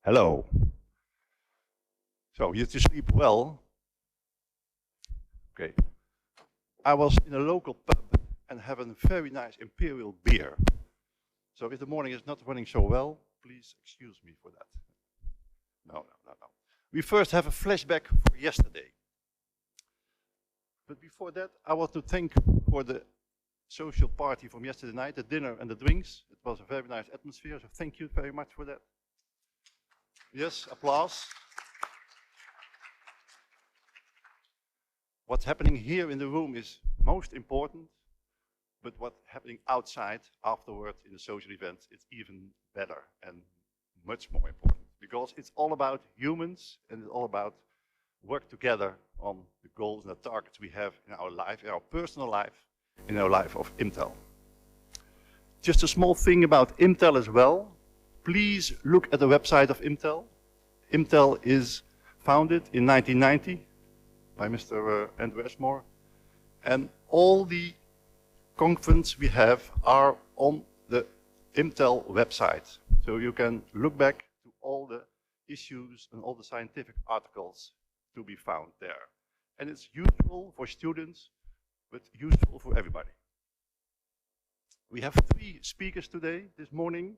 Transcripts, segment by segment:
Hello. So, you to sleep well? Okay. I was in a local pub and have a very nice imperial beer. So if the morning is not running so well, please excuse me for that. No. We first have a flashback for yesterday. But before that, I want to thank for the social party from yesterday night, the dinner and the drinks. It was a very nice atmosphere, so thank you very much for that. Yes, applause. What's happening here in the room is most important, but what's happening outside afterwards in the social events is even better and much more important, because it's all about humans and it's all about work together on the goals and the targets we have in our life, in our personal life, in our life of Imtel. Just a small thing about Imtel as well. Please look at the website of Imtel. Imtel is founded in 1990 by Mr. Andrew Ashmore, and all the conferences we have are on the Imtel website. So you can look back to all the issues and all the scientific articles to be found there. And it's useful for students, but useful for everybody. We have 3 speakers today, this morning,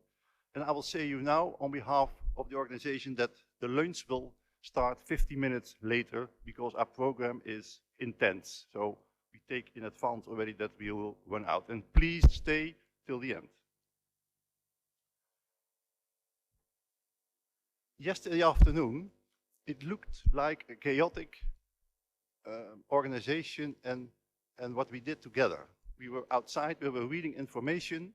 and I will say you now on behalf of the organization that the lunch will start 50 minutes later because our program is intense. So we take in advance already that we will run out. And please stay till the end. Yesterday afternoon, it looked like a chaotic organization and what we did together. We were outside, we were reading information,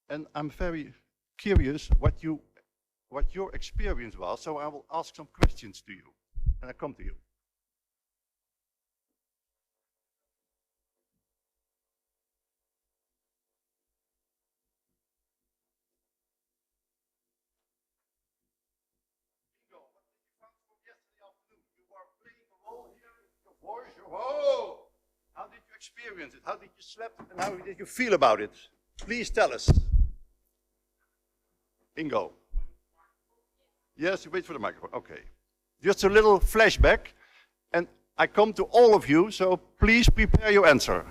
and I'm very curious what your experience was, so I will ask some questions to you, and I come to you. Ingo, what did you find from yesterday afternoon? You were playing a role here, your voice, whoa! How did you experience it? How did you sleep, and how did you feel about it? Please tell us. Ingo. Yes, you wait for the microphone. Okay. Just a little flashback, and I come to all of you, so please prepare your answer.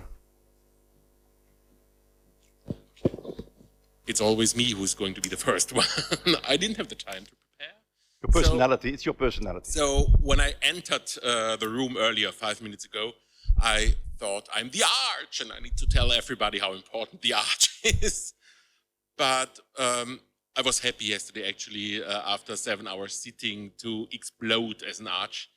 It's always me who's going to be the first one. I didn't have the time to prepare. Your personality, it's your personality. So when I entered the room earlier, 5 minutes ago, I thought I'm the arch, and I need to tell everybody how important the arch is. But I was happy yesterday, actually, after 7 hours sitting, to explode as an arch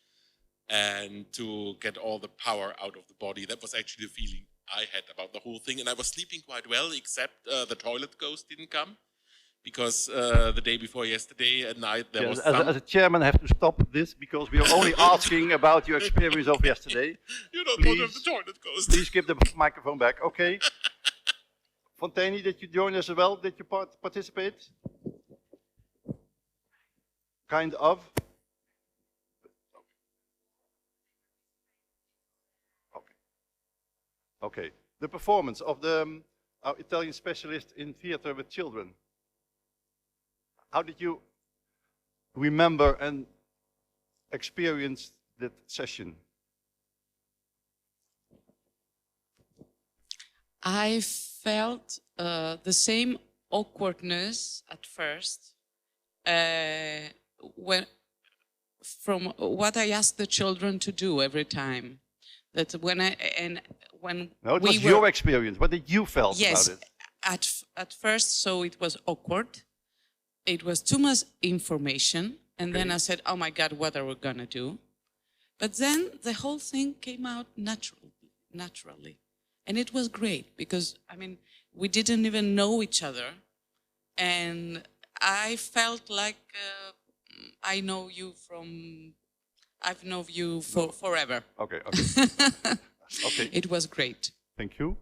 and to get all the power out of the body. That was actually the feeling I had about the whole thing. And I was sleeping quite well, except the toilet ghost didn't come, because the day before yesterday at night there was as a chairman, I have to stop this, because we are only asking about your experience of yesterday. You don't want to have the toilet ghost. Please give the microphone back. Okay. Panteion, did you join us as well? Did you participate? Kind of. Okay. The performance of our Italian specialist in theater with children. How did you remember and experience that session? I felt the same awkwardness at first from what I asked the children to do every time. That when No, it was your experience. What did you felt yes, about it? At first, so it was awkward. It was too much information, and then I said, "Oh my God, what are we gonna do?" But then the whole thing came out naturally. And it was great because, I mean, we didn't even know each other. And I felt like I've known you forever. Okay. Okay. It was great. Thank you.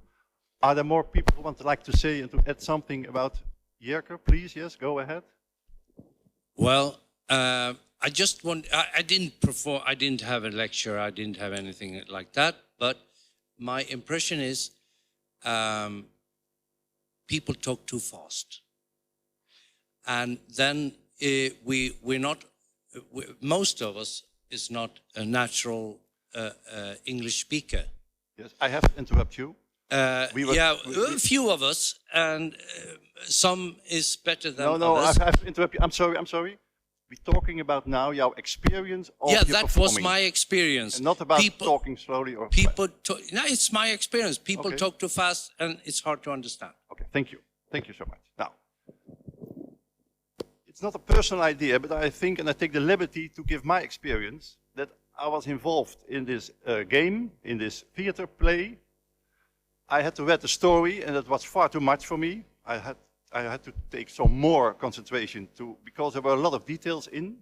Are there more people who would like to say and to add something about Jerker? Please, yes, go ahead. Well, I just want, I didn't perform, I didn't have a lecture, I didn't have anything like that, but my impression is people talk too fast. And then we're not, most of us is not a natural English speaker. Yes, I have to interrupt you. A few of us, and some is better than others. No, I have to interrupt you. I'm sorry. We're talking about now your experience of your that performing. was my experience. And not about talking slowly or... No, it's my experience. People Okay. talk too fast and it's hard to understand. Okay, thank you. Thank you so much. Now, it's not a personal idea, but I think, and I take the liberty to give my experience, that I was involved in this game, in this theater play. I had to read the story, and that was far too much for me. I had to take some more concentration because there were a lot of details in.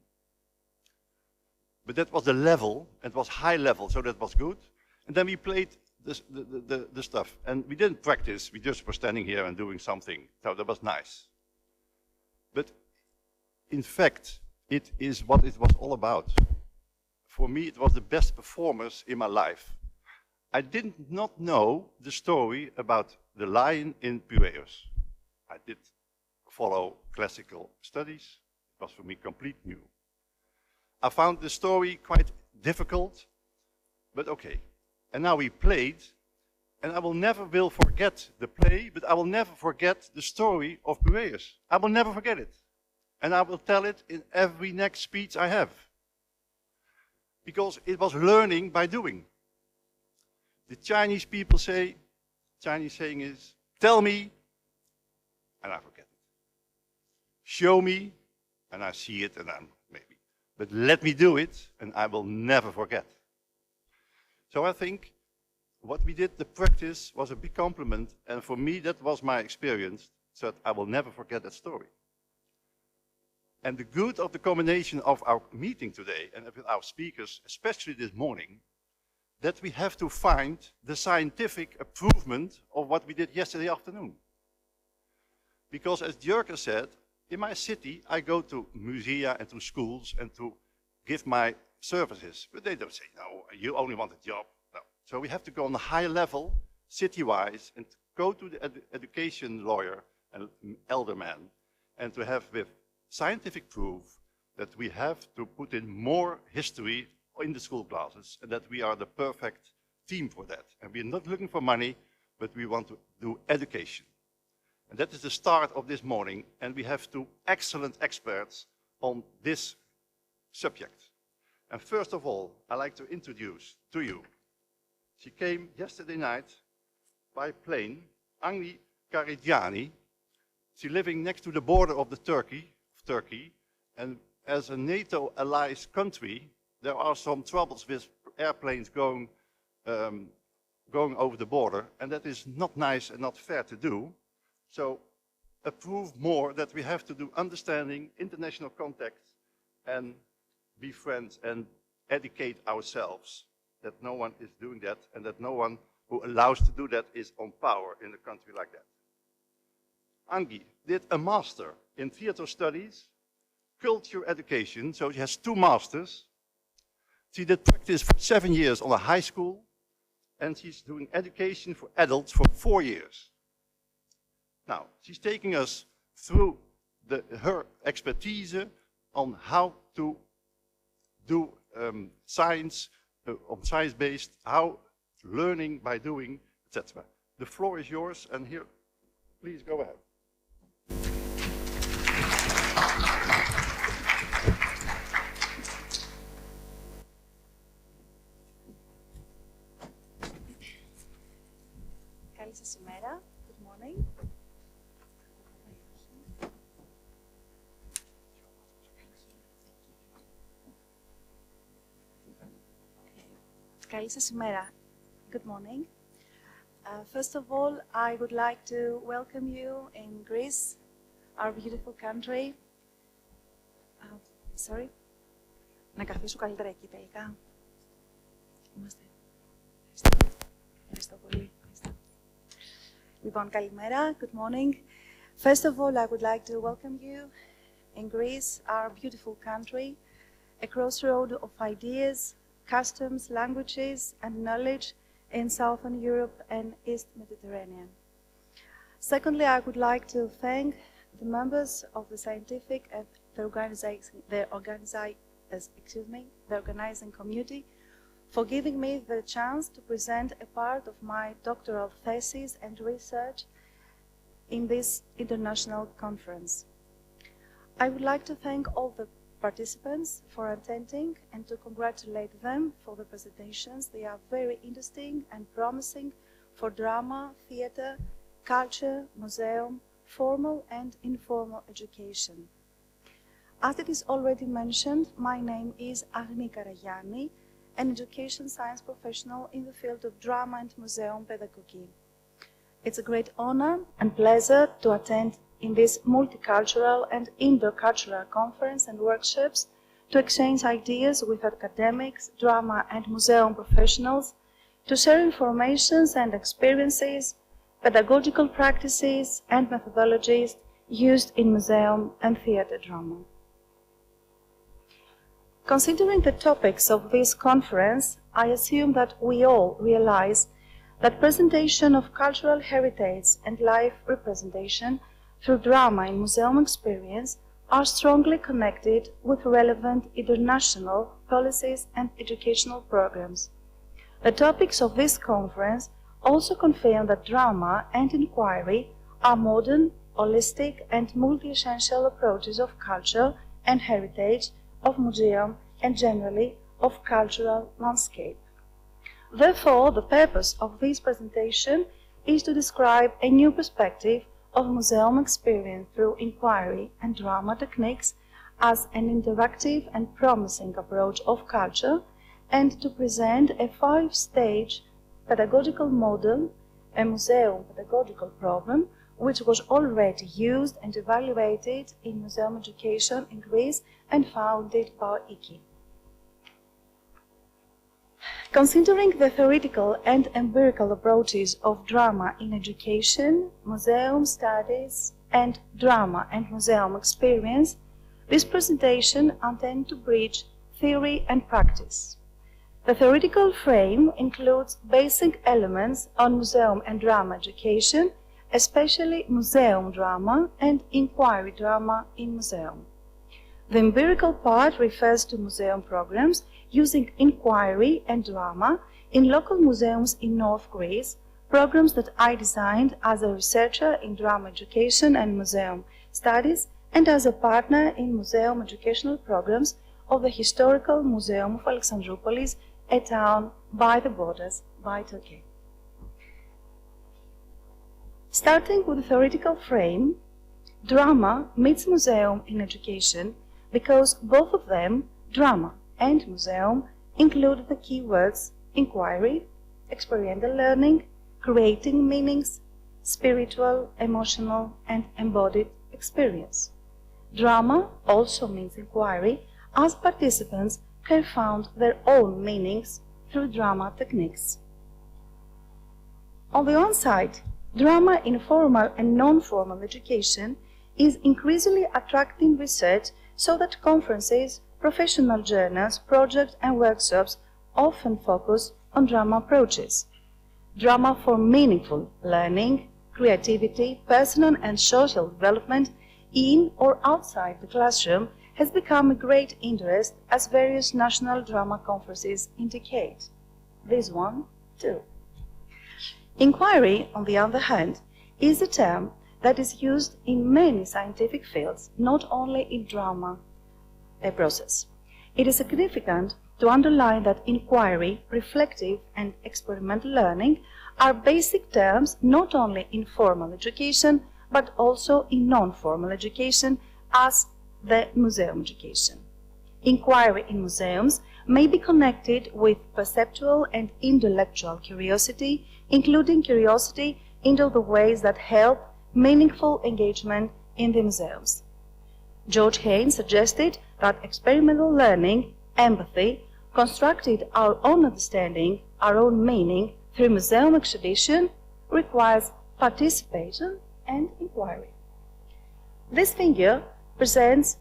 But that was the level, it was high level, so that was good. And then we played the stuff, and we didn't practice, we just were standing here and doing something, so that was nice. But in fact, it is what it was all about. For me, it was the best performance in my life. I did not know the story about the lion in Piraeus. I did follow classical studies. It was for me completely new. I found the story quite difficult, but okay. And now we played, and I will forget the play, but I will never forget the story of Piraeus. I will never forget it. And I will tell it in every next speech I have. Because it was learning by doing. The Chinese people say, Chinese saying is, tell me, and I forget it. Show me, and I see it, and I'm maybe. But let me do it, and I will never forget. So I think what we did, the practice, was a big compliment, and for me that was my experience, so that I will never forget that story. And the good of the combination of our meeting today and with our speakers, especially this morning, that we have to find the scientific improvement of what we did yesterday afternoon. Because as Jurgen said, in my city, I go to musea and to schools and to give my services. But they don't say, no, you only want a job. No. So we have to go on a high level, city-wise, and go to the education lawyer and elder man, and to have with scientific proof that we have to put in more history in the school classes, and that we are the perfect team for that. And we're not looking for money, but we want to do education. And that is the start of this morning, and we have two excellent experts on this subject. And first of all, I'd like to introduce to you, she came yesterday night by plane, Angi Karigiani. She's living next to the border of Turkey, and as a NATO allies country, there are some troubles with airplanes going over the border, and that is not nice and not fair to do. So approve more that we have to do understanding, international contacts, and be friends and educate ourselves, that no one is doing that, and that no one who allows to do that is on power in a country like that. Angi did a master in theater studies, culture education, so she has 2 masters. She did practice for 7 years on a high school, and she's doing education for adults for 4 years. Now, she's taking us through her expertise on how to do science, science-based, how learning by doing, etc. The floor is yours, and here, please go ahead. Καλή σας ημέρα. Good morning. Καλή σας ημέρα. Good morning. First of all, I would like to welcome you in Greece, our beautiful country. Sorry. Να καθίσω καλύτερα εκεί τελικά. Είμαστε. Ευχαριστώ πολύ. Λοιπόν, καλημέρα. Good morning. First of all, I would like to welcome you in Greece, our beautiful country, a crossroad of ideas, customs, languages, and knowledge in Southern Europe and East Mediterranean. Secondly, I would like to thank the members of the Scientific and the organizing community, for giving me the chance to present a part of my doctoral thesis and research in this international conference. I would like to thank all the participants for attending and to congratulate them for the presentations. They are very interesting and promising for drama, theater, culture, museum, formal and informal education. As it is already mentioned, my name is Agni Karagianni, an education science professional in the field of drama and museum pedagogy. It's a great honor and pleasure to attend in this multicultural and intercultural conference and workshops to exchange ideas with academics, drama and museum professionals, to share information and experiences, pedagogical practices and methodologies used in museum and theater drama. Considering the topics of this conference, I assume that we all realize that presentation of cultural heritage and life representation through drama and museum experience are strongly connected with relevant international policies and educational programs. The topics of this conference also confirm that drama and inquiry are modern, holistic and multi-essential approaches of culture and heritage, of museum and generally of cultural landscape. Therefore, the purpose of this presentation is to describe a new perspective of museum experience through inquiry and drama techniques as an interactive and promising approach of culture, and to present a 5-stage pedagogical model, a museum pedagogical program, which was already used and evaluated in museum education in Greece and founded by IKI. Considering the theoretical and empirical approaches of drama in education, museum studies, and drama and museum experience, this presentation intends to bridge theory and practice. The theoretical frame includes basic elements on museum and drama education, especially museum drama and inquiry drama in museum. The empirical part refers to museum programs using inquiry and drama in local museums in North Greece, programs that I designed as a researcher in drama education and museum studies and as a partner in museum educational programs of the Historical Museum of Alexandroupolis, a town by the borders by Turkey. Starting with the theoretical frame, drama meets museum in education because both of them, drama and museum, include the keywords inquiry, experiential learning, creating meanings, spiritual, emotional, and embodied experience. Drama also means inquiry, as participants have found their own meanings through drama techniques. On the one side, drama in formal and non-formal education is increasingly attracting research so that conferences, professional journals, projects and workshops often focus on drama approaches. Drama for meaningful learning, creativity, personal and social development in or outside the classroom has become a great interest, as various national drama conferences indicate. This one, too. Inquiry, on the other hand, is a term that is used in many scientific fields, not only in drama process. It is significant to underline that inquiry, reflective and experimental learning are basic terms not only in formal education, but also in non-formal education as the museum education. Inquiry in museums may be connected with perceptual and intellectual curiosity, including curiosity into the ways that help meaningful engagement in the museums. George Haynes suggested that experimental learning, empathy, constructed our own understanding, our own meaning through museum exhibition requires participation and inquiry. This figure presents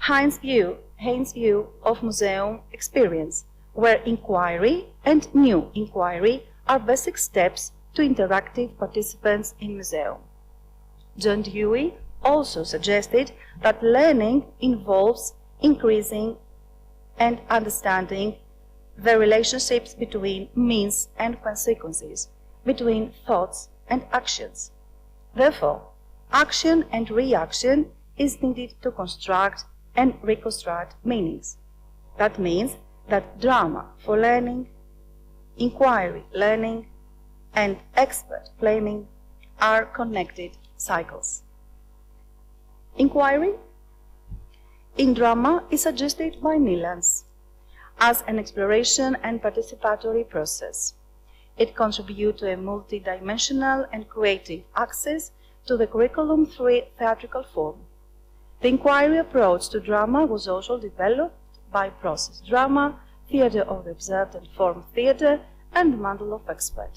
Haynes' view of museum experience, where inquiry and new inquiry are basic steps to interactive participants in museum. John Dewey also suggested that learning involves increasing and understanding the relationships between means and consequences, between thoughts and actions. Therefore, action and reaction is needed to construct and reconstruct meanings. That means that drama for learning, inquiry learning, and expert planning are connected cycles. Inquiry in drama is suggested by Nilans as an exploration and participatory process. It contributes to a multidimensional and creative access to the curriculum through theatrical form. The inquiry approach to drama was also developed by process drama, theatre of the observed and formed theatre, and the mantle of expert.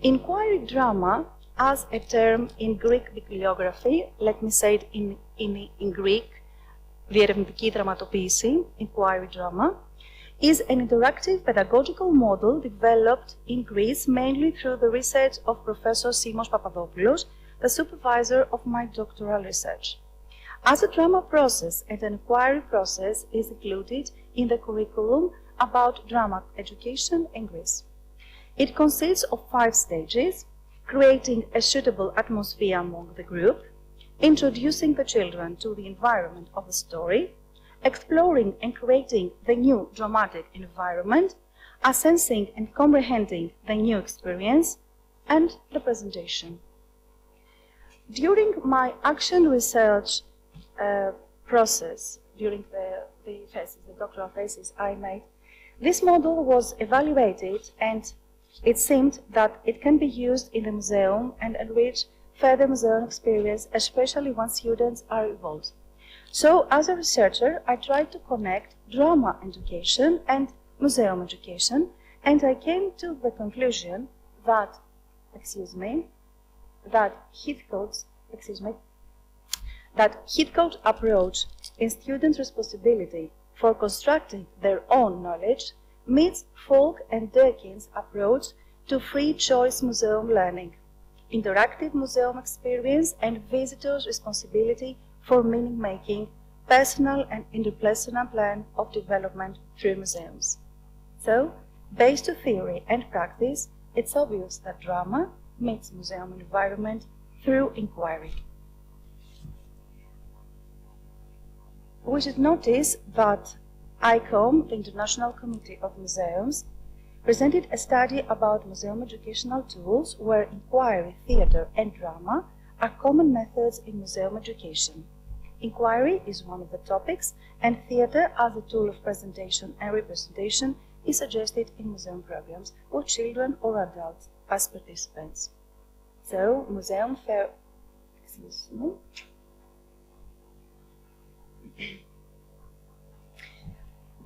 Inquiry drama, as a term in Greek bibliography, let me say it in Greek, διερευνητική δραματοποίηση, inquiry drama, is an interactive pedagogical model developed in Greece mainly through the research of Professor Simos Papadopoulos, the supervisor of my doctoral research. As a drama process and an inquiry process is included in the curriculum about drama education in Greece. It consists of 5 stages: creating a suitable atmosphere among the group, introducing the children to the environment of the story, exploring and creating the new dramatic environment, assessing and comprehending the new experience, and the presentation. During my action research process, during the doctoral thesis I made, this model was evaluated, and it seemed that it can be used in the museum and enrich further museum experience, especially when students are involved. So, as a researcher, I tried to connect drama education and museum education, and I came to the conclusion that, Heathcote's approach in students' responsibility for constructing their own knowledge meets Falk and Durkheim's approach to free choice museum learning, interactive museum experience, and visitors' responsibility for meaning-making, personal and interpersonal plan of development through museums. So, based on theory and practice, it's obvious that drama meets museum environment through inquiry. We should notice that ICOM, the International Committee of Museums, presented a study about museum educational tools where inquiry, theatre, and drama are common methods in museum education. Inquiry is one of the topics, and theatre as a tool of presentation and representation is suggested in museum programs with children or adults as participants. So, museum fair.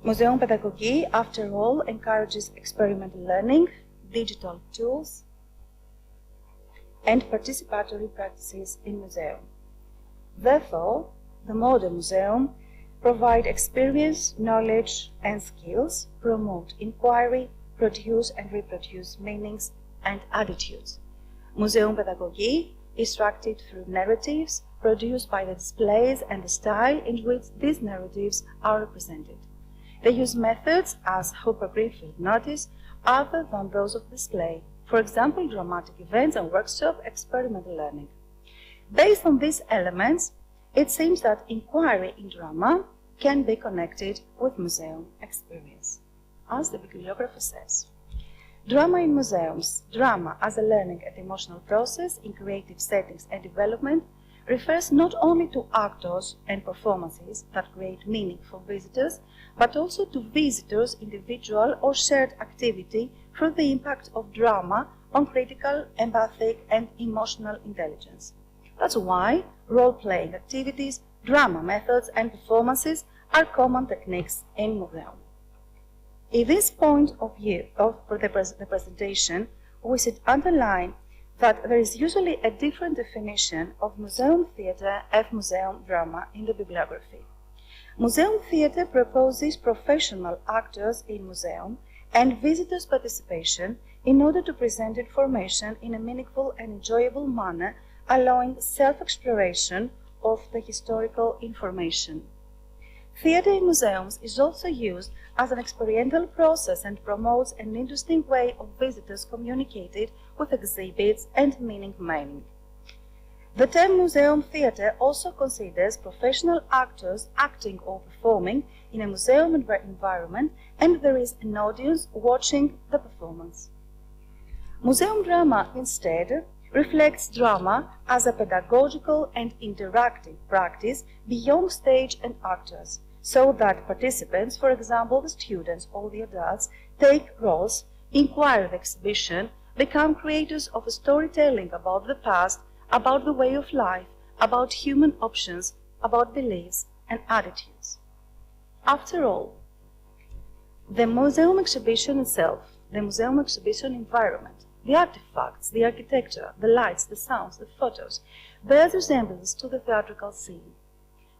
Museum pedagogy, after all, encourages experimental learning, digital tools, and participatory practices in museum. Therefore, the modern museum provide experience, knowledge, and skills, promote inquiry, produce and reproduce meanings and attitudes. Museum pedagogy is structured through narratives produced by the displays and the style in which these narratives are represented. They use methods, as Hooper Greenfield noticed, other than those of display, for example, dramatic events and workshop experimental learning. Based on these elements, it seems that inquiry in drama can be connected with museum experience. As the bibliographer says, drama in museums, drama as a learning and emotional process in creative settings and development, refers not only to actors and performances that create meaning for visitors, but also to visitors' individual or shared activity through the impact of drama on critical, empathic, and emotional intelligence. That's why role-playing activities, drama methods, and performances are common techniques in museum. In this point of view of the presentation, we should underline that there is usually a different definition of museum theatre and museum drama in the bibliography. Museum theatre proposes professional actors in museum and visitors' participation in order to present information in a meaningful and enjoyable manner allowing self-exploration of the historical information. Theatre in museums is also used as an experiential process and promotes an interesting way of visitors communicating with exhibits and meaning. The term museum theatre also considers professional actors acting or performing in a museum environment, and there is an audience watching the performance. Museum drama, instead, reflects drama as a pedagogical and interactive practice beyond stage and actors, so that participants, for example the students or the adults, take roles, inquire the exhibition, become creators of a storytelling about the past, about the way of life, about human options, about beliefs and attitudes. After all, the museum exhibition itself, the museum exhibition environment, the artifacts, the architecture, the lights, the sounds, the photos, bears resemblance to the theatrical scene.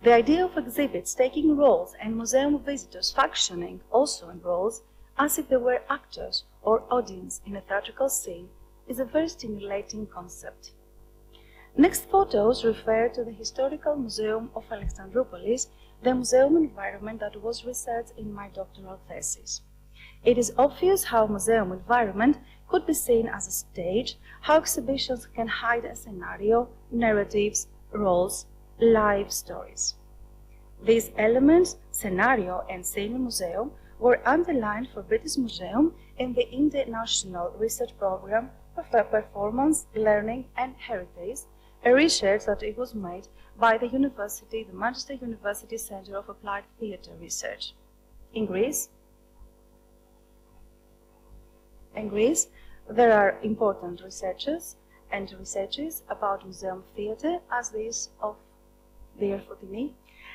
The idea of exhibits taking roles and museum visitors functioning also in roles as if they were actors or audience in a theatrical scene is a very stimulating concept. Next photos refer to the Historical Museum of Alexandroupolis, the museum environment that was researched in my doctoral thesis. It is obvious how museum environment could be seen as a stage, how exhibitions can hide a scenario, narratives, roles, life stories. These elements, scenario and scene in museum, were underlined for British Museum in the International Research Programme for Performance, Learning and Heritage, a research that it was made by the Manchester University Centre of Applied Theatre Research. In Greece, there are important researches about museum theatre, as this of dear Fotini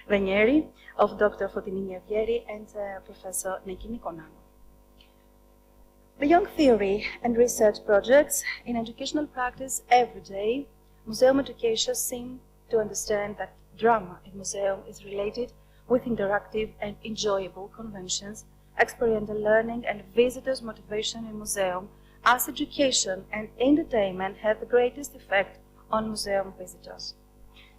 Ranieri, of Dr. Fotini Niavieri and Professor Niki Nikonanou. Beyond theory and research projects, in educational practice every day, museum educators seem to understand that drama in museum is related with interactive and enjoyable conventions, experiential learning and visitors' motivation in museum, as education and entertainment have the greatest effect on museum visitors.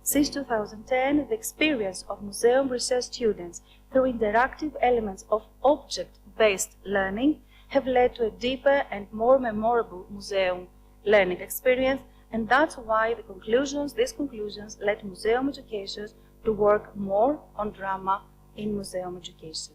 Since 2010, the experience of museum research students through interactive elements of object-based learning have led to a deeper and more memorable museum learning experience, and that's why these conclusions led museum educators to work more on drama in museum education.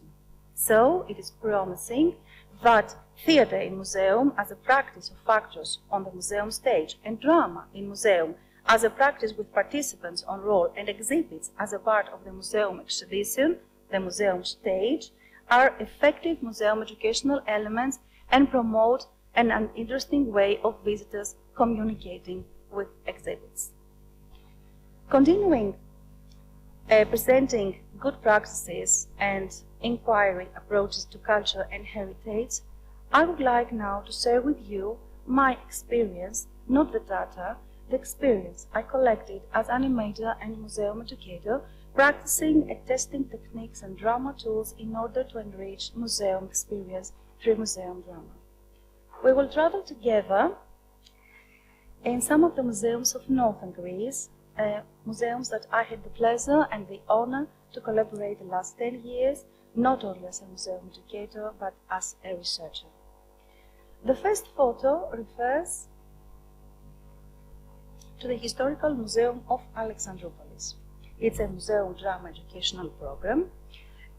So it is promising that theatre in museum as a practice of actors on the museum stage and drama in museum as a practice with participants on role and exhibits as a part of the museum exhibition, the museum stage, are effective museum educational elements and promote an interesting way of visitors communicating with exhibits. Continuing presenting good practices and inquiry approaches to culture and heritage, I would like now to share with you my experience, not the data, the experience I collected as animator and museum educator, practicing and testing techniques and drama tools in order to enrich museum experience through museum drama. We will travel together in some of the museums of northern Greece, museums that I had the pleasure and the honor to collaborate the last 10 years, not only as a museum educator, but as a researcher. The first photo refers to the Historical Museum of Alexandroupolis. It's a museum drama educational program,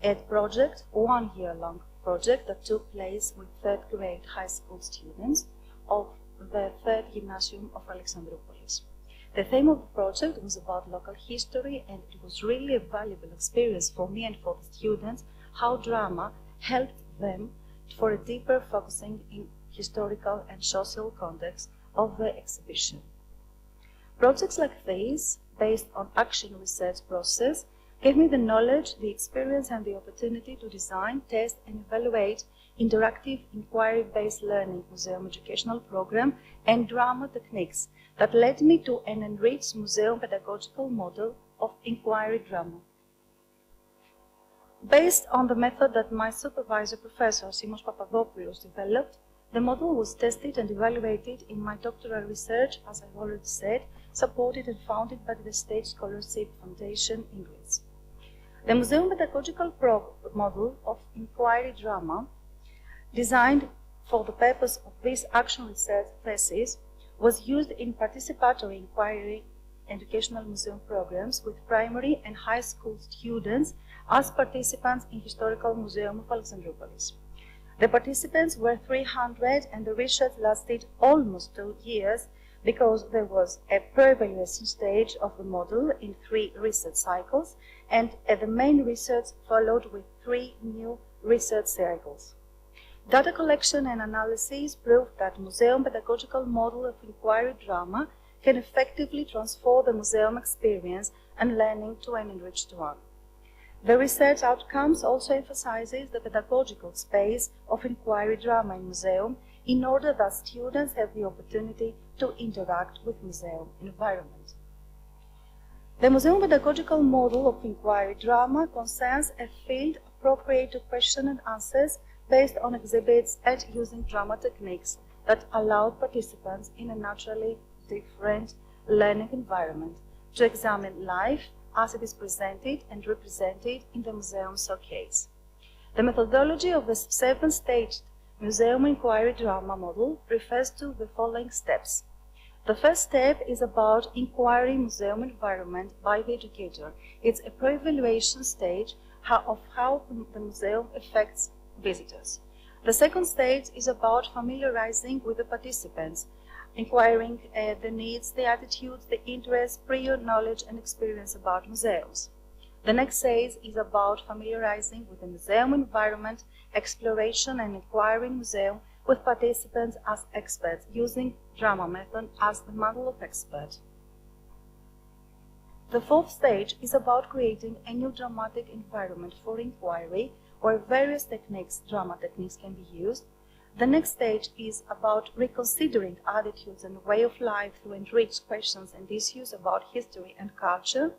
a project, 1 year-long project that took place with 3rd grade high school students of the 3rd Gymnasium of Alexandroupolis. The theme of the project was about local history, and it was really a valuable experience for me and for the students how drama helped them for a deeper focusing in historical and social context of the exhibition. Projects like these, based on action research process, gave me the knowledge, the experience and the opportunity to design, test and evaluate interactive inquiry-based learning museum educational program and drama techniques that led me to an enriched museum pedagogical model of inquiry drama. Based on the method that my supervisor, Professor Simos Papadopoulos, developed, the model was tested and evaluated in my doctoral research, as I've already said, supported and founded by the State Scholarship Foundation in Greece. The Museum pedagogical model of inquiry drama, designed for the purpose of this action research thesis, was used in participatory inquiry educational museum programs with primary and high school students as participants in Historical Museum of Alexandroupolis. The participants were 300 and the research lasted almost 2 years because there was a pre-evaluation stage of the model in 3 research cycles and the main research followed with 3 new research cycles. Data collection and analysis proved that museum pedagogical model of inquiry drama can effectively transform the museum experience and learning to an enriched one. The research outcomes also emphasizes the pedagogical space of inquiry drama in museum in order that students have the opportunity to interact with museum environment. The museum pedagogical model of inquiry drama concerns a field appropriate to question and answers based on exhibits and using drama techniques that allowed participants in a naturally different learning environment to examine life as it is presented and represented in the museum showcase. The methodology of the 7-staged museum inquiry drama model refers to the following steps. The first step is about inquiry museum environment by the educator. It's a pre-evaluation stage of how the museum affects visitors. The second stage is about familiarizing with the participants, inquiring the needs, the attitudes, the interests, prior knowledge and experience about museums. The next phase is about familiarizing with the museum environment, exploration and inquiring museum with participants as experts, using drama method as the model of expert. The fourth stage is about creating a new dramatic environment for inquiry where various techniques, drama techniques can be used. The next stage is about reconsidering attitudes and way of life to enrich questions and issues about history and culture.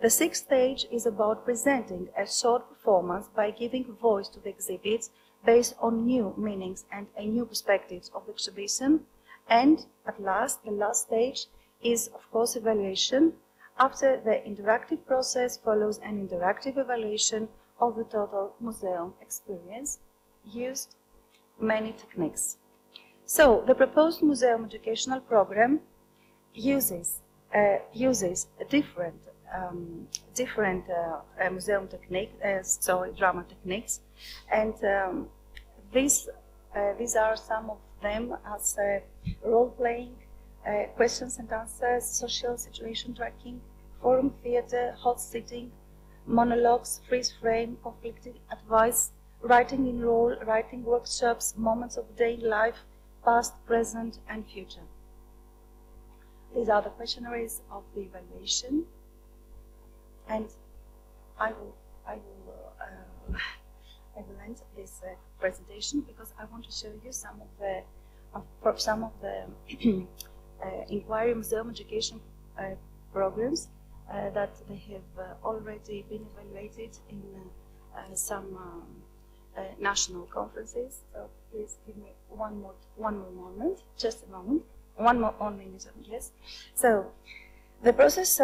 The sixth stage is about presenting a short performance by giving voice to the exhibits based on new meanings and a new perspectives of the exhibition. And at last, the last stage is, of course, evaluation. After the interactive process follows an interactive evaluation of the total museum experience used many techniques. So, the proposed museum educational program uses different museum drama techniques, and these are some of them as role-playing, questions and answers, social situation tracking, forum theater, hot sitting, monologues, freeze frame, conflicted advice, writing in role, writing workshops, moments of day in life, past, present, and future. These are the questionnaires of the evaluation, and I will end this presentation because I want to show you some of the inquiry museum education programs that they have already been evaluated in some national conferences. So please give me one more moment, just a moment, one more minute, yes. So the process,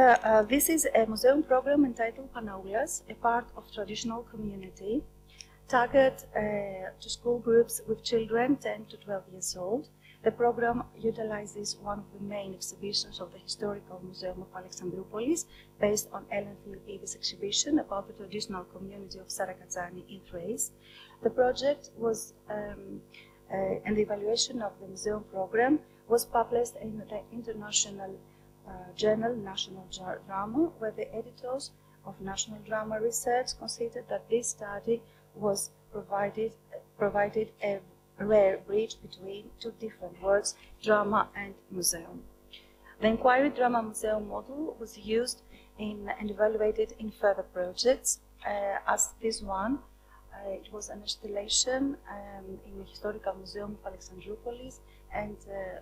this is a museum program entitled Panoulias, a part of traditional community, targeted to school groups with children 10 to 12 years old. The program utilizes one of the main exhibitions of the Historical Museum of Alexandroupolis, based on Ellen Philippides' exhibition about the traditional community of Sarakatsani in Thrace. The project was, and the evaluation of the museum program was published in the international journal National Drama, where the editors of National Drama Research considered that this study was provided a rare bridge between two different words, drama and museum. The inquiry drama museum model was used and evaluated in further projects, as this one. It was an installation in the Historical Museum of Alexandroupolis, and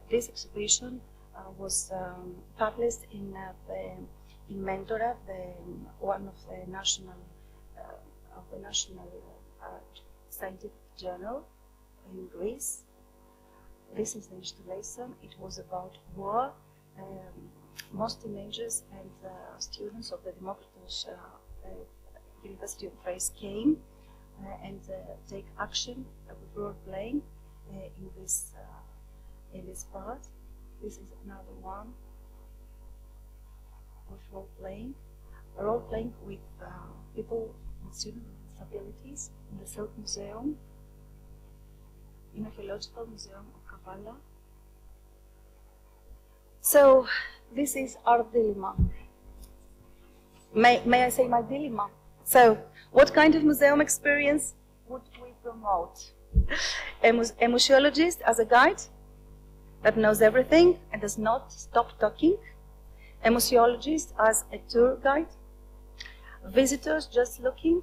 this exhibition was published in Mentora, one of the national scientific journal in Greece. This is the installation. It was about war, most teenagers and students of the Democritus University of Thrace came and take action with role playing in this part. This is another one with role playing. Role playing with people, with students with disabilities in the Silk Museum, in Archaeological Museum of Kavala. So this is our dilemma. May I say my dilemma? So what kind of museum experience would we promote? A museologist as a guide that knows everything and does not stop talking. A museologist as a tour guide. Visitors just looking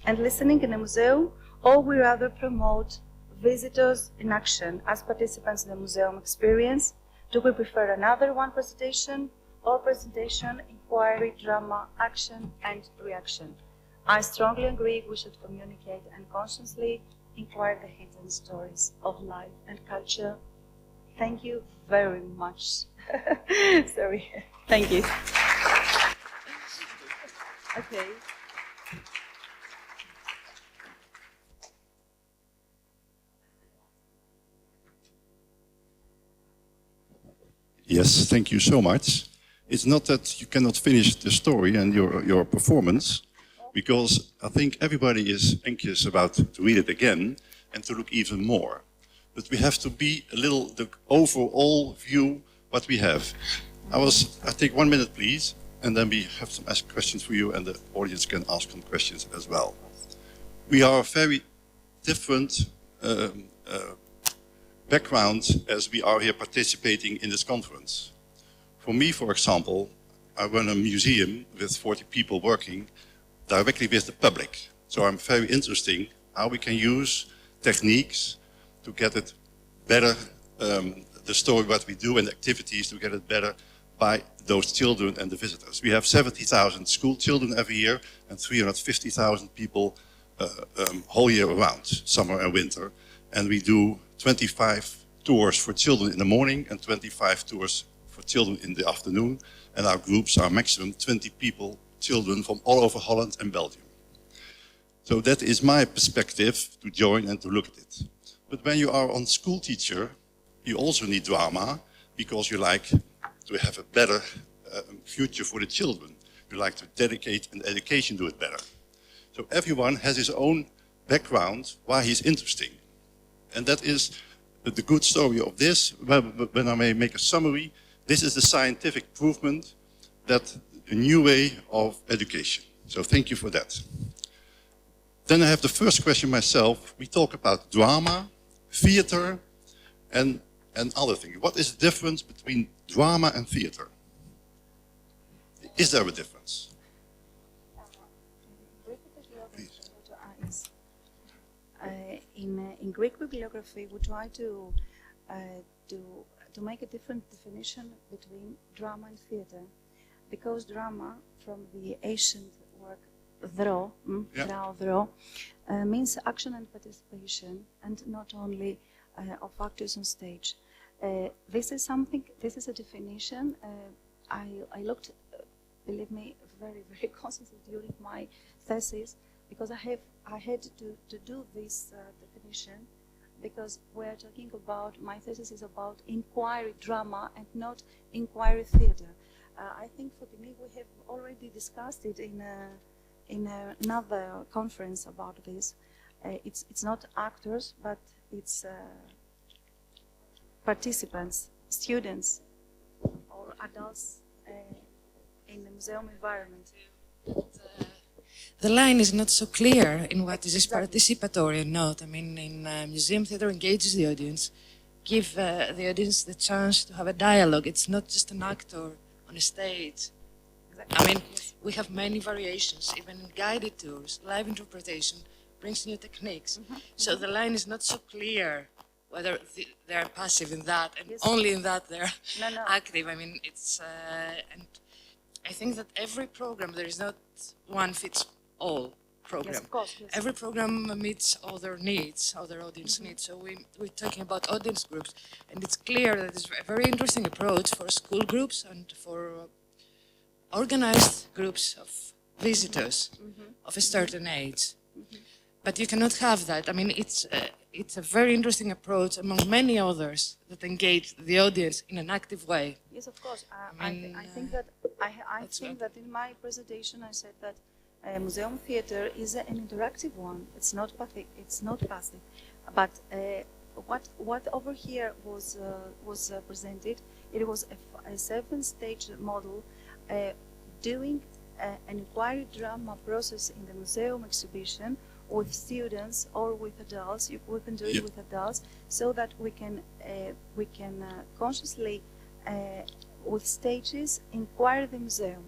and listening in a museum, or we rather promote visitors in action as participants in the museum experience. Do we prefer another one presentation or presentation, inquiry, drama, action, and reaction? I strongly agree we should communicate and consciously inquire the hidden stories of life and culture. Thank you very much. Sorry. Thank you. Okay. Yes, thank you so much. It's not that you cannot finish the story and your performance, because I think everybody is anxious about to read it again and to look even more. But we have to be a little, the overall view what we have. I take 1 minute, please, and then we have some ask questions for you, and the audience can ask some questions as well. We are very different backgrounds as we are here participating in this conference. For me, for example, I run a museum with 40 people working directly with the public. So I'm very interested how we can use techniques to get it better, the story what we do and activities to get it better by those children and the visitors. We have 70,000 school children every year and 350,000 people whole year around, summer and winter. And we do 25 tours for children in the morning and 25 tours for children in the afternoon. And our groups are maximum 20 people, children from all over Holland and Belgium. So that is my perspective to join and to look at it. But when you are on school teacher, you also need drama because you like to have a better future for the children. You like to dedicate and education to it better. So everyone has his own background why he's interesting. And that is the good story of this. When I may make a summary, this is the scientific provement that a new way of education. So thank you for that. Then I have the first question myself. We talk about drama, theater, and other things. What is the difference between drama and theater? Is there a difference? In Greek bibliography, we try to make a different definition between drama and theater, because drama, from the ancient word "dro," means action and participation, and not only of actors on stage. This is a definition. I looked, believe me, very, very constantly during my thesis, because I had to do this definition, because we're talking about, my thesis is about inquiry drama and not inquiry theater. I think for me we have already discussed it in another conference about this. It's not actors, but it's participants, students, or adults in the museum environment. The line is not so clear in what is participatory and not. I mean, in museum theater engages the audience, give the audience the chance to have a dialogue. It's not just an actor on a stage. I mean, we have many variations, even in guided tours. Live interpretation brings new techniques. So the line is not so clear whether they're passive in that, and only in that they're active. I mean, it's, and I think that every program, there is not one fits all. program. Yes, of course. Yes. Every program meets other needs, other audience needs. So we're talking about audience groups, and it's clear that it's a very interesting approach for school groups and for organized groups of visitors of a certain age. But you cannot have that. I mean, it's a very interesting approach among many others that engage the audience in an active way. Yes, of course. mean, I think that I think that in my presentation I said that museum theater is an interactive one. It's not passive. It's not passive. But what over here was presented, it was a 7-stage model doing an inquiry drama process in the museum exhibition with students or with adults. We can do it with adults, so that we can consciously with stages inquire the museum,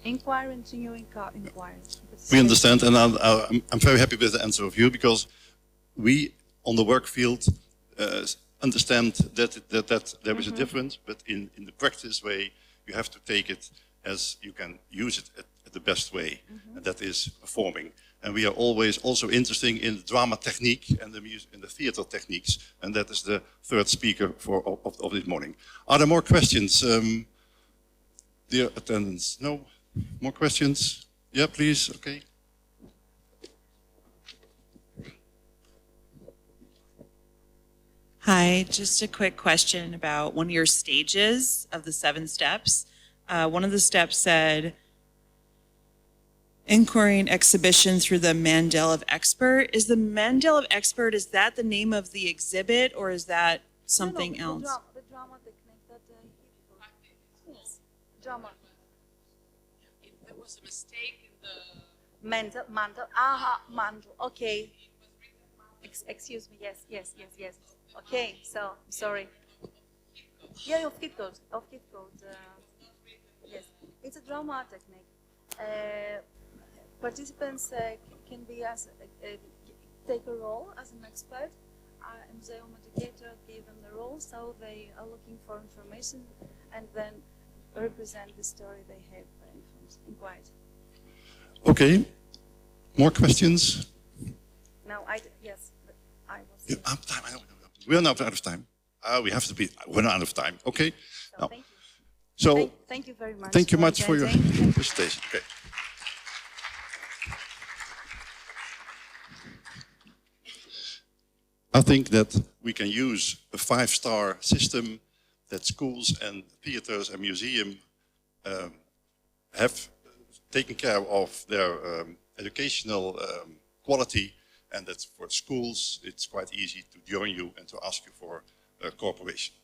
inquire into new inquiries. We understand, and I'm very happy with the answer of you, because we on the work field understand that there is a difference, but in the practice way, you have to take it as you can use it at the best way, and that is performing. And we are always also interested in the drama technique and the theater techniques, and that is the third speaker of this morning. Are there more questions, dear attendants? No? More questions? Yeah, please. Okay. Hi, just a quick question about one of your stages of the 7 steps. One of the steps said, inquiry and exhibition through the Mandela of Expert. Is the Mandela of Expert, is that the name of the exhibit, or is that something else? The drama technique that yes, drama. There was a mistake in the... Mandel. Okay. Excuse me. Yes. Okay. So sorry. Yeah, of kid code. Yes, it's a drama technique. Participants can be take a role as an expert. A museum educator gave them the role, so they are looking for information and then represent the story they have inquired. Okay. More questions? No, yes, I was. Yeah, out of time. I know. We are now out of time. We have to be. We're not out of time. Okay. So Now, thank you. so Thank you very much. thank you much for your attending. presentation. Okay. I think that we can use a 5-star system that schools and theaters and museums have taken care of their educational quality, and that for schools it's quite easy to join you and to ask you for cooperation.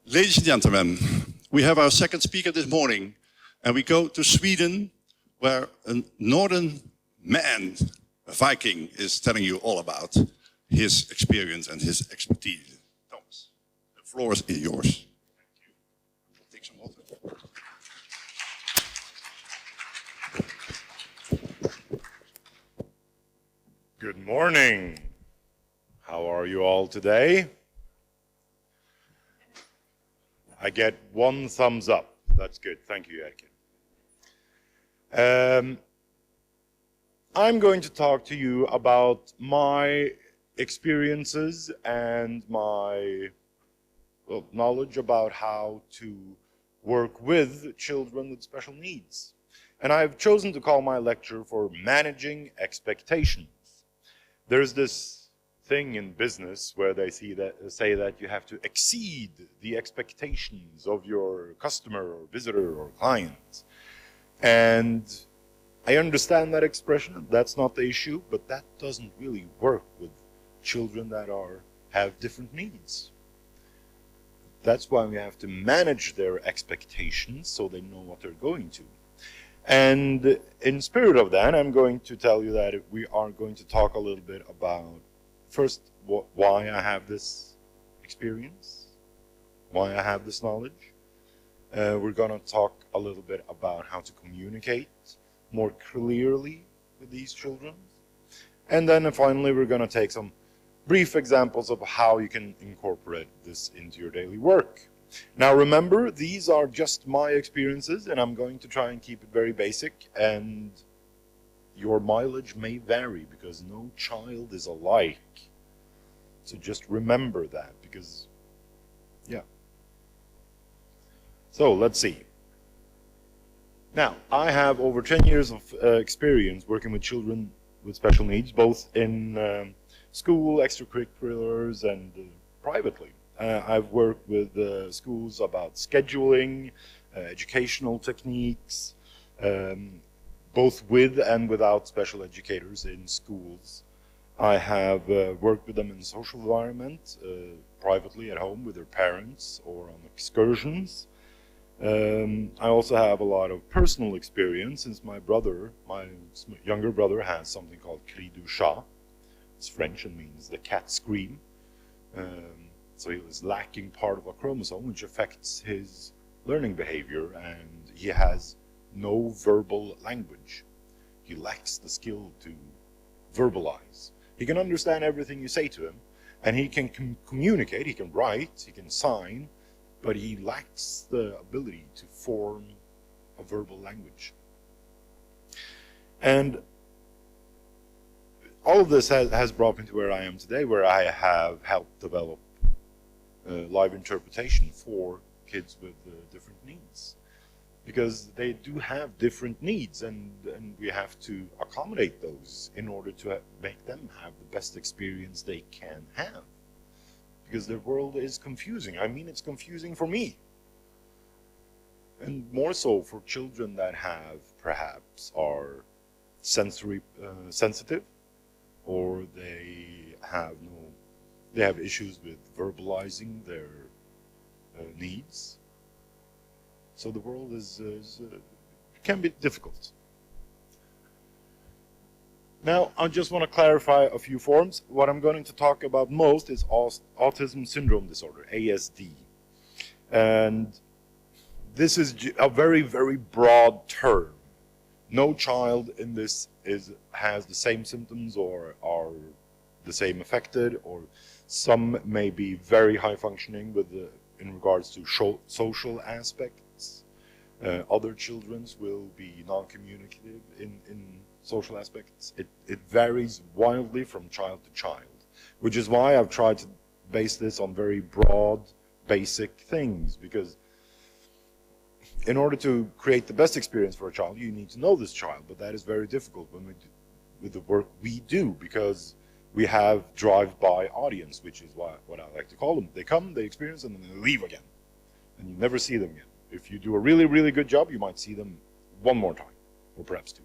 Ladies and gentlemen, we have our second speaker this morning, and we go to Sweden, where a northern man, a Viking, is telling you all about his experience and his expertise. Thomas, the floor is yours. Thank you. Take some water. Good morning. How are you all today? I get 1 thumbs up. That's good. Thank you, Erkin. I'm going to talk to you about my experiences and my knowledge about how to work with children with special needs. And I've chosen to call my lecture for Managing Expectations. There's this thing in business where they say that you have to exceed the expectations of your customer or visitor or client. And I understand that expression, that's not the issue, but that doesn't really work with children that have different needs. That's why we have to manage their expectations so they know what they're going to. And in spirit of that, I'm going to tell you that we are going to talk a little bit about, first, why I have this experience, why I have this knowledge. We're going to talk a little bit about how to communicate more clearly with these children. And then finally, we're going to take some brief examples of how you can incorporate this into your daily work. Now remember, these are just my experiences, and I'm going to try and keep it very basic and your mileage may vary because no child is alike. So just remember that, because, yeah. So let's see. Now, I have over 10 years of experience working with children with special needs, both in school, extracurriculars, and privately. I've worked with schools about scheduling, educational techniques, both with and without special educators in schools. I have worked with them in social environment, privately at home with their parents or on excursions. I also have a lot of personal experience since my brother, my younger brother, has something called cri du chat. It's French and means the cat scream. So he was lacking part of a chromosome which affects his learning behavior, and he has no verbal language. He lacks the skill to verbalize. He can understand everything you say to him, and he can communicate, he can write, he can sign, but he lacks the ability to form a verbal language. And all of this has brought me to where I am today, where I have helped develop live interpretation for kids with different needs. Because they do have different needs, and we have to accommodate those in order to make them have the best experience they can have. Because their world is confusing. I mean, it's confusing for me. And more so for children that perhaps are sensory sensitive, or they have issues with verbalizing their needs. So the world can be difficult. Now, I just want to clarify a few forms. What I'm going to talk about most is autism syndrome disorder, ASD. And this is a very, very broad term. No child in this has the same symptoms or are the same affected, or some may be very high functioning in regards to social aspects. Other children will be non-communicative in social aspects. It varies wildly from child to child, which is why I've tried to base this on very broad, basic things, because in order to create the best experience for a child, you need to know this child, but that is very difficult with the work we do, because we have drive-by audience, which is what I like to call them. They come, they experience, and then they leave again, and you never see them again. If you do a really, really good job, you might see them one more time, or perhaps two.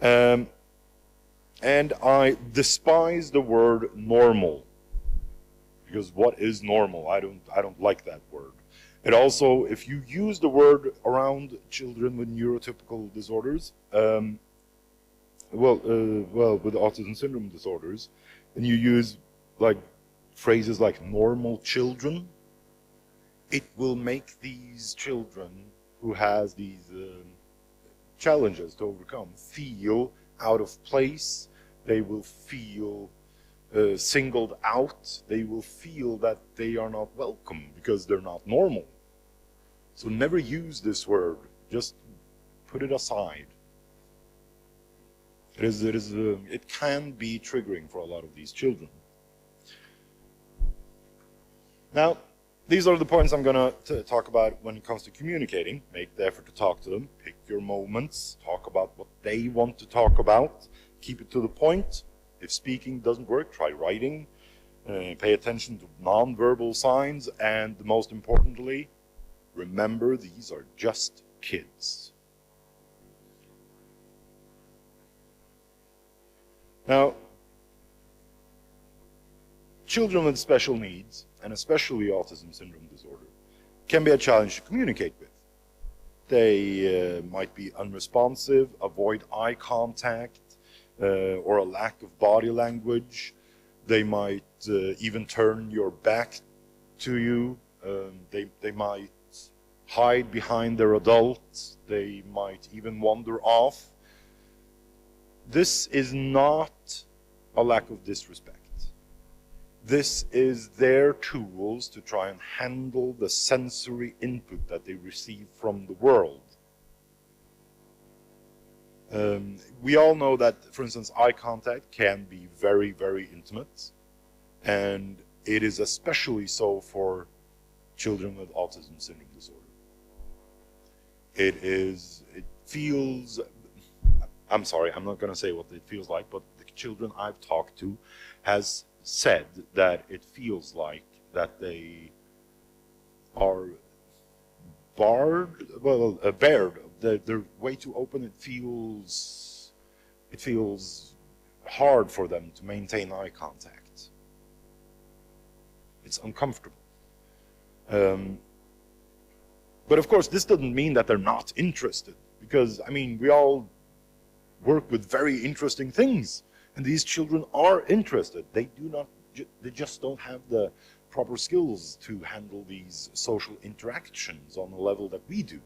And I despise the word normal, because what is normal? I don't like that word. It also, if you use the word around children with neurotypical disorders, with autism syndrome disorders, and you use like phrases like normal children, it will make these children who has these challenges to overcome feel out of place. They will feel singled out. They will feel that they are not welcome because they're not normal. So never use this word. Just put it aside. It can be triggering for a lot of these children. Now, these are the points I'm going to talk about when it comes to communicating. Make the effort to talk to them. Pick your moments. Talk about what they want to talk about. Keep it to the point. If speaking doesn't work, try writing. Pay attention to nonverbal signs. And most importantly, remember these are just kids. Now, children with special needs, and especially autism syndrome disorder, can be a challenge to communicate with. They might be unresponsive, avoid eye contact, or a lack of body language. They might even turn your back to you. They might hide behind their adults. They might even wander off. This is not a lack of disrespect. This is their tools to try and handle the sensory input that they receive from the world. We all know that, for instance, eye contact can be very, very intimate, and it is especially so for children with autism syndrome disorder. It feels, I'm sorry, I'm not going to say what it feels like, but the children I've talked to has said that it feels like that they are barred, they're way too open. It feels hard for them to maintain eye contact. It's uncomfortable. But of course, this doesn't mean that they're not interested, because, I mean, we all work with very interesting things, and these children are interested. They just don't have the proper skills to handle these social interactions on the level that we do.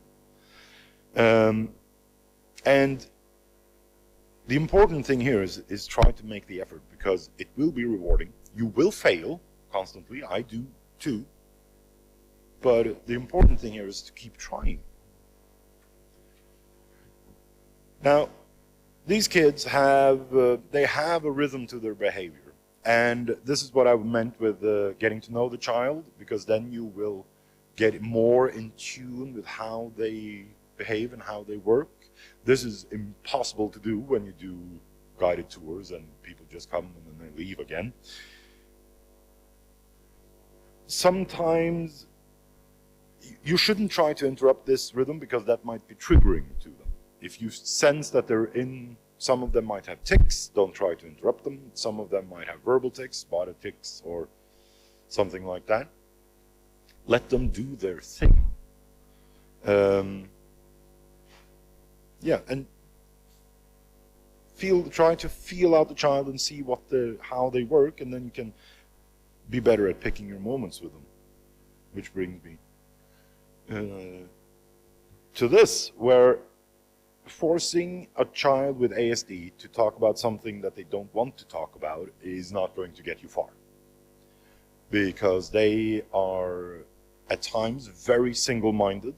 And the important thing here is try to make the effort, because it will be rewarding. You will fail constantly. I do too. But the important thing here is to keep trying. Now, these kids have a rhythm to their behavior. And this is what I meant with getting to know the child, because then you will get more in tune with how they behave and how they work. This is impossible to do when you do guided tours and people just come and then they leave again. Sometimes you shouldn't try to interrupt this rhythm, because that might be triggering to them. If you sense that some of them might have tics, don't try to interrupt them. Some of them might have verbal tics, body tics, or something like that. Let them do their thing. Yeah, and try to feel out the child and see how they work, and then you can be better at picking your moments with them. Which brings me to this, where forcing a child with ASD to talk about something that they don't want to talk about is not going to get you far. Because they are, at times, very single-minded.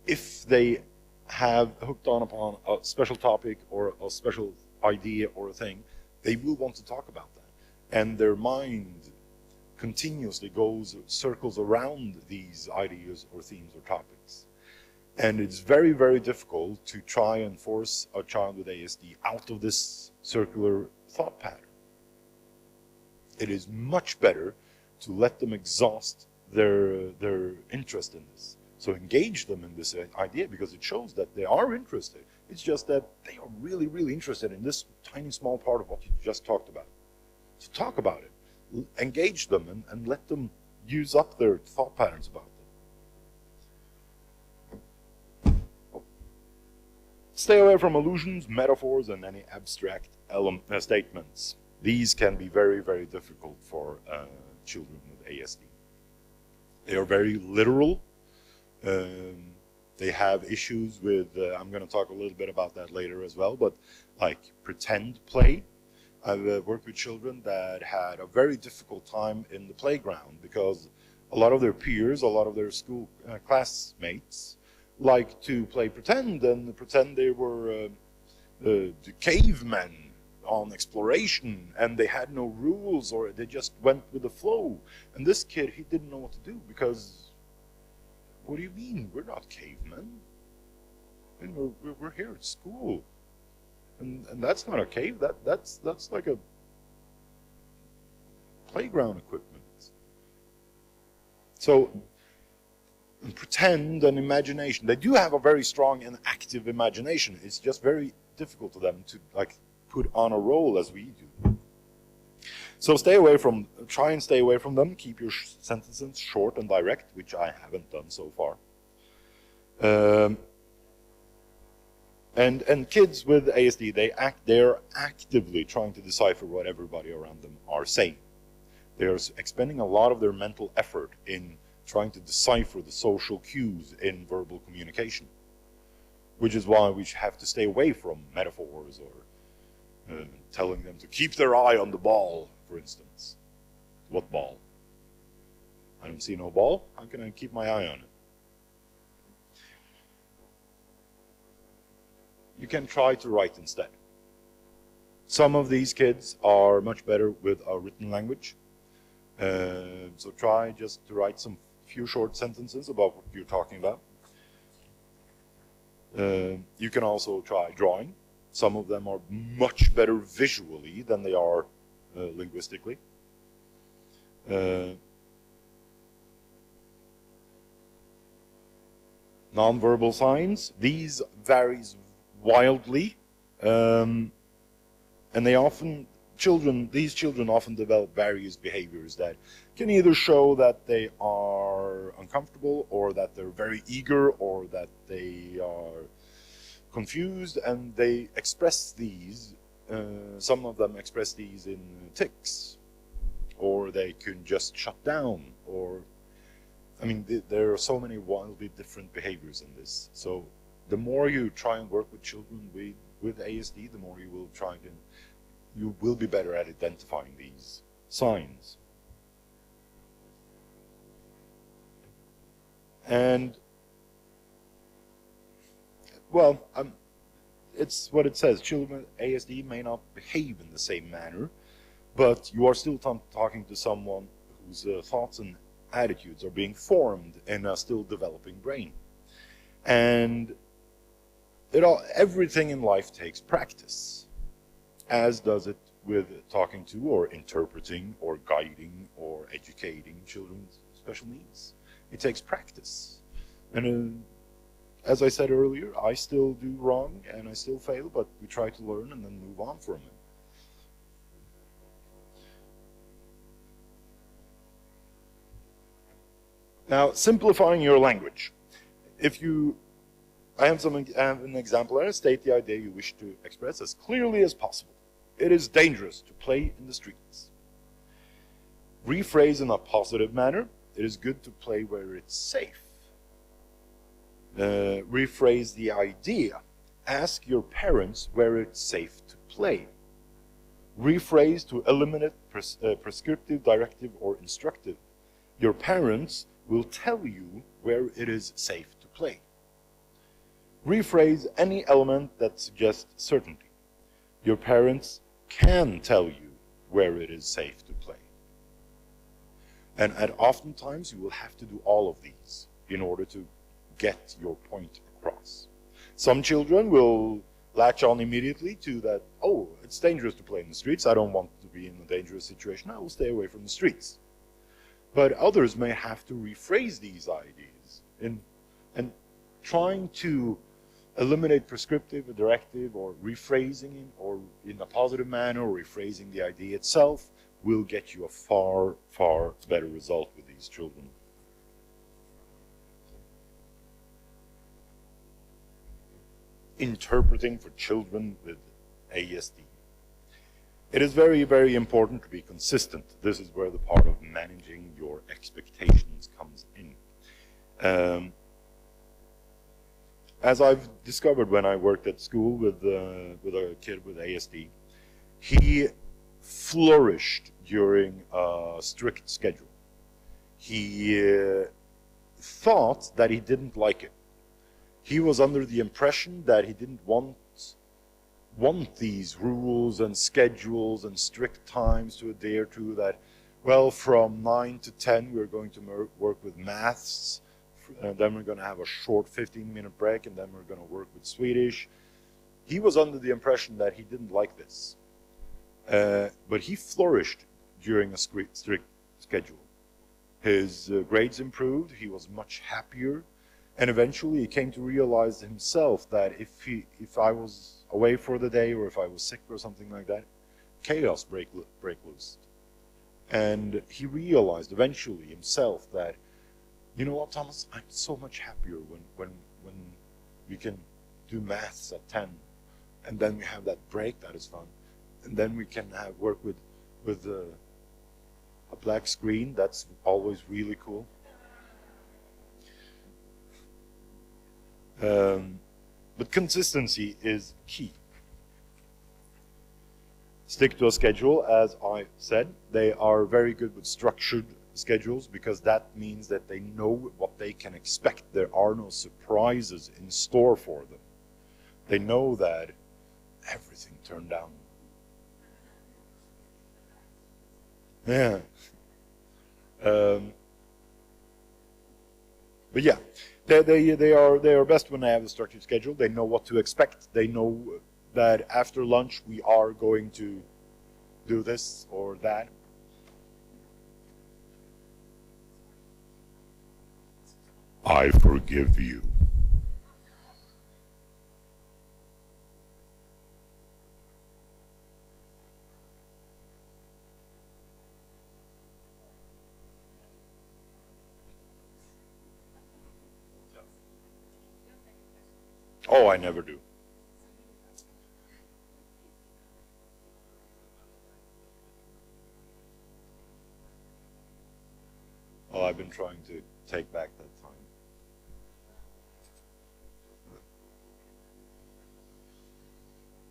If they have hooked on upon a special topic or a special idea or a thing, they will want to talk about that. And their mind continuously circles around these ideas or themes or topics. And it's very, very difficult to try and force a child with ASD out of this circular thought pattern. It is much better to let them exhaust their interest in this. So engage them in this idea, because it shows that they are interested. It's just that they are really, really interested in this tiny, small part of what you just talked about. So talk about it. Engage them and let them use up their thought patterns about them. Stay away from allusions, metaphors, and any abstract statements. These can be very, very difficult for children with ASD. They are very literal. They have issues with, I'm going to talk a little bit about that later as well, but like pretend play. I've worked with children that had a very difficult time in the playground, because a lot of their peers, a lot of their school classmates like to play pretend and pretend they were the cavemen on exploration, and they had no rules, or they just went with the flow. And this kid, he didn't know what to do, because what do you mean? We're not cavemen. I mean, we're here at school. And that's not a cave, that's like a playground equipment. So pretend and imagination, they do have a very strong and active imagination. It's just very difficult for them to like put on a role as we do. So try and stay away from them. Keep your sentences short and direct, which I haven't done so far. And kids with ASD, they're actively trying to decipher what everybody around them are saying. They're expending a lot of their mental effort in trying to decipher the social cues in verbal communication, which is why we have to stay away from metaphors or telling them to keep their eye on the ball, for instance. What ball? I don't see no ball. How can I keep my eye on it? you can try to write instead. Some of these kids are much better with a written language. So try just to write some few short sentences about what you're talking about. You can also try drawing. Some of them are much better visually than they are linguistically. Nonverbal signs, these varies wildly, and these children often develop various behaviors that can either show that they are uncomfortable, or that they're very eager, or that they are confused, and they express these, some of them express these in tics, or they can just shut down, or, I mean, there are so many wildly different behaviors in this. So the more you try and work with children with ASD, the more you will be better at identifying these signs. And, well, it's what it says. Children with ASD may not behave in the same manner, but you are still talking to someone whose thoughts and attitudes are being formed in a still developing brain. And everything in life takes practice, as does it with talking to or interpreting or guiding or educating children with special needs. It takes practice. And as I said earlier, I still do wrong and I still fail, but we try to learn and then move on from it. Now, simplifying your language. I have an example here. State the idea you wish to express as clearly as possible. It is dangerous to play in the streets. Rephrase in a positive manner. It is good to play where it's safe. Rephrase the idea. Ask your parents where it's safe to play. Rephrase to eliminate prescriptive, directive, or instructive. Your parents will tell you where it is safe to play. Rephrase any element that suggests certainty. Your parents can tell you where it is safe to play. And oftentimes you will have to do all of these in order to get your point across. Some children will latch on immediately to that, oh, it's dangerous to play in the streets. I don't want to be in a dangerous situation. I will stay away from the streets. But others may have to rephrase these ideas and trying to eliminate prescriptive or directive or rephrasing it or in a positive manner or rephrasing the idea itself will get you a far, far better result with these children. Interpreting for children with ASD. It is very, very important to be consistent. This is where the part of managing your expectations comes in. As I've discovered when I worked at school with a kid with ASD, he flourished during a strict schedule. He thought that he didn't like it. He was under the impression that he didn't want these rules and schedules and strict times to adhere to, that, well, from 9 to 10 we're going to work with maths, and then we're going to have a short 15-minute break, and then we're going to work with Swedish. He was under the impression that he didn't like this. But he flourished during a strict schedule. His grades improved, he was much happier, and eventually he came to realize himself that if I was away for the day or if I was sick or something like that, chaos break loose. And he realized eventually himself that, you know what, Thomas, I'm so much happier when we can do maths at 10, and then we have that break that is fun, and then we can work with a black screen. That's always really cool. But consistency is key. Stick to a schedule, as I said. They are very good with structured schedules because that means that they know what they can expect. There are no surprises in store for them. They know that everything turned down. Yeah. But yeah, they are best when they have a structured schedule. They know what to expect. They know that after lunch we are going to do this or that. I forgive you. Oh, I never do. Oh, I've been trying to take back that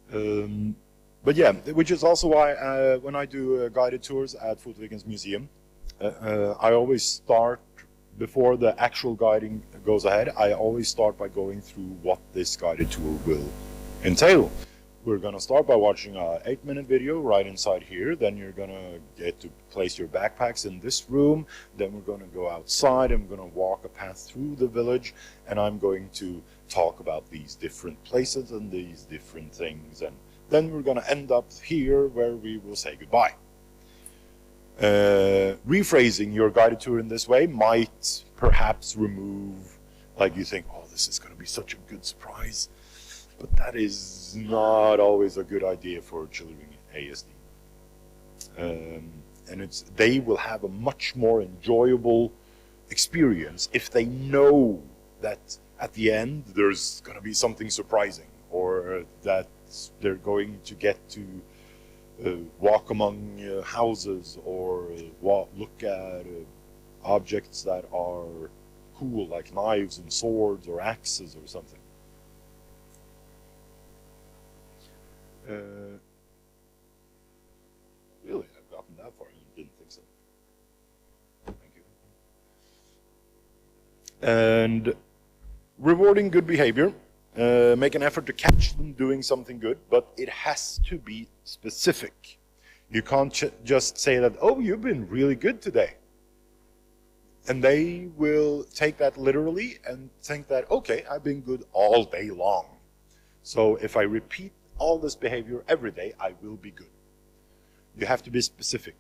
time. But yeah, which is also why when I do guided tours at Fotoviken's museum, I always start, before the actual guiding goes ahead, I always start by going through what this guided tour will entail. We're gonna start by watching an 8-minute video right inside here. Then you're gonna get to place your backpacks in this room. Then we're gonna go outside and we're gonna walk a path through the village, and I'm going to talk about these different places and these different things. And then we're gonna end up here where we will say goodbye. Rephrasing your guided tour in this way might perhaps remove, like you think, oh, this is gonna be such a good surprise. But that is not always a good idea for children in ASD. And they will have a much more enjoyable experience if they know that at the end there's going to be something surprising, or that they're going to get to walk among houses, or look at objects that are cool, like knives and swords or axes or something. Really, I've gotten that far. I didn't think so. Thank you. And rewarding good behavior. Make an effort to catch them doing something good, but it has to be specific. You can't just say that, oh, you've been really good today. And they will take that literally and think that, okay, I've been good all day long. So if I repeat all this behavior every day, I will be good. You have to be specific.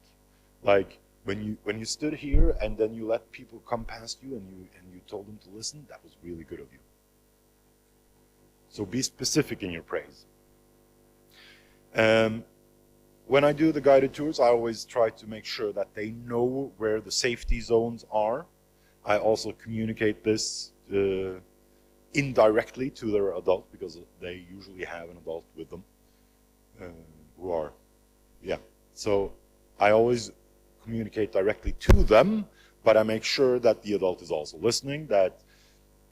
Like when you stood here and then you let people come past you and you told them to listen, that was really good of you. So be specific in your praise. When I do the guided tours, I always try to make sure that they know where the safety zones are. I also communicate this indirectly to their adult, because they usually have an adult with them who are, yeah. So I always communicate directly to them, but I make sure that the adult is also listening, that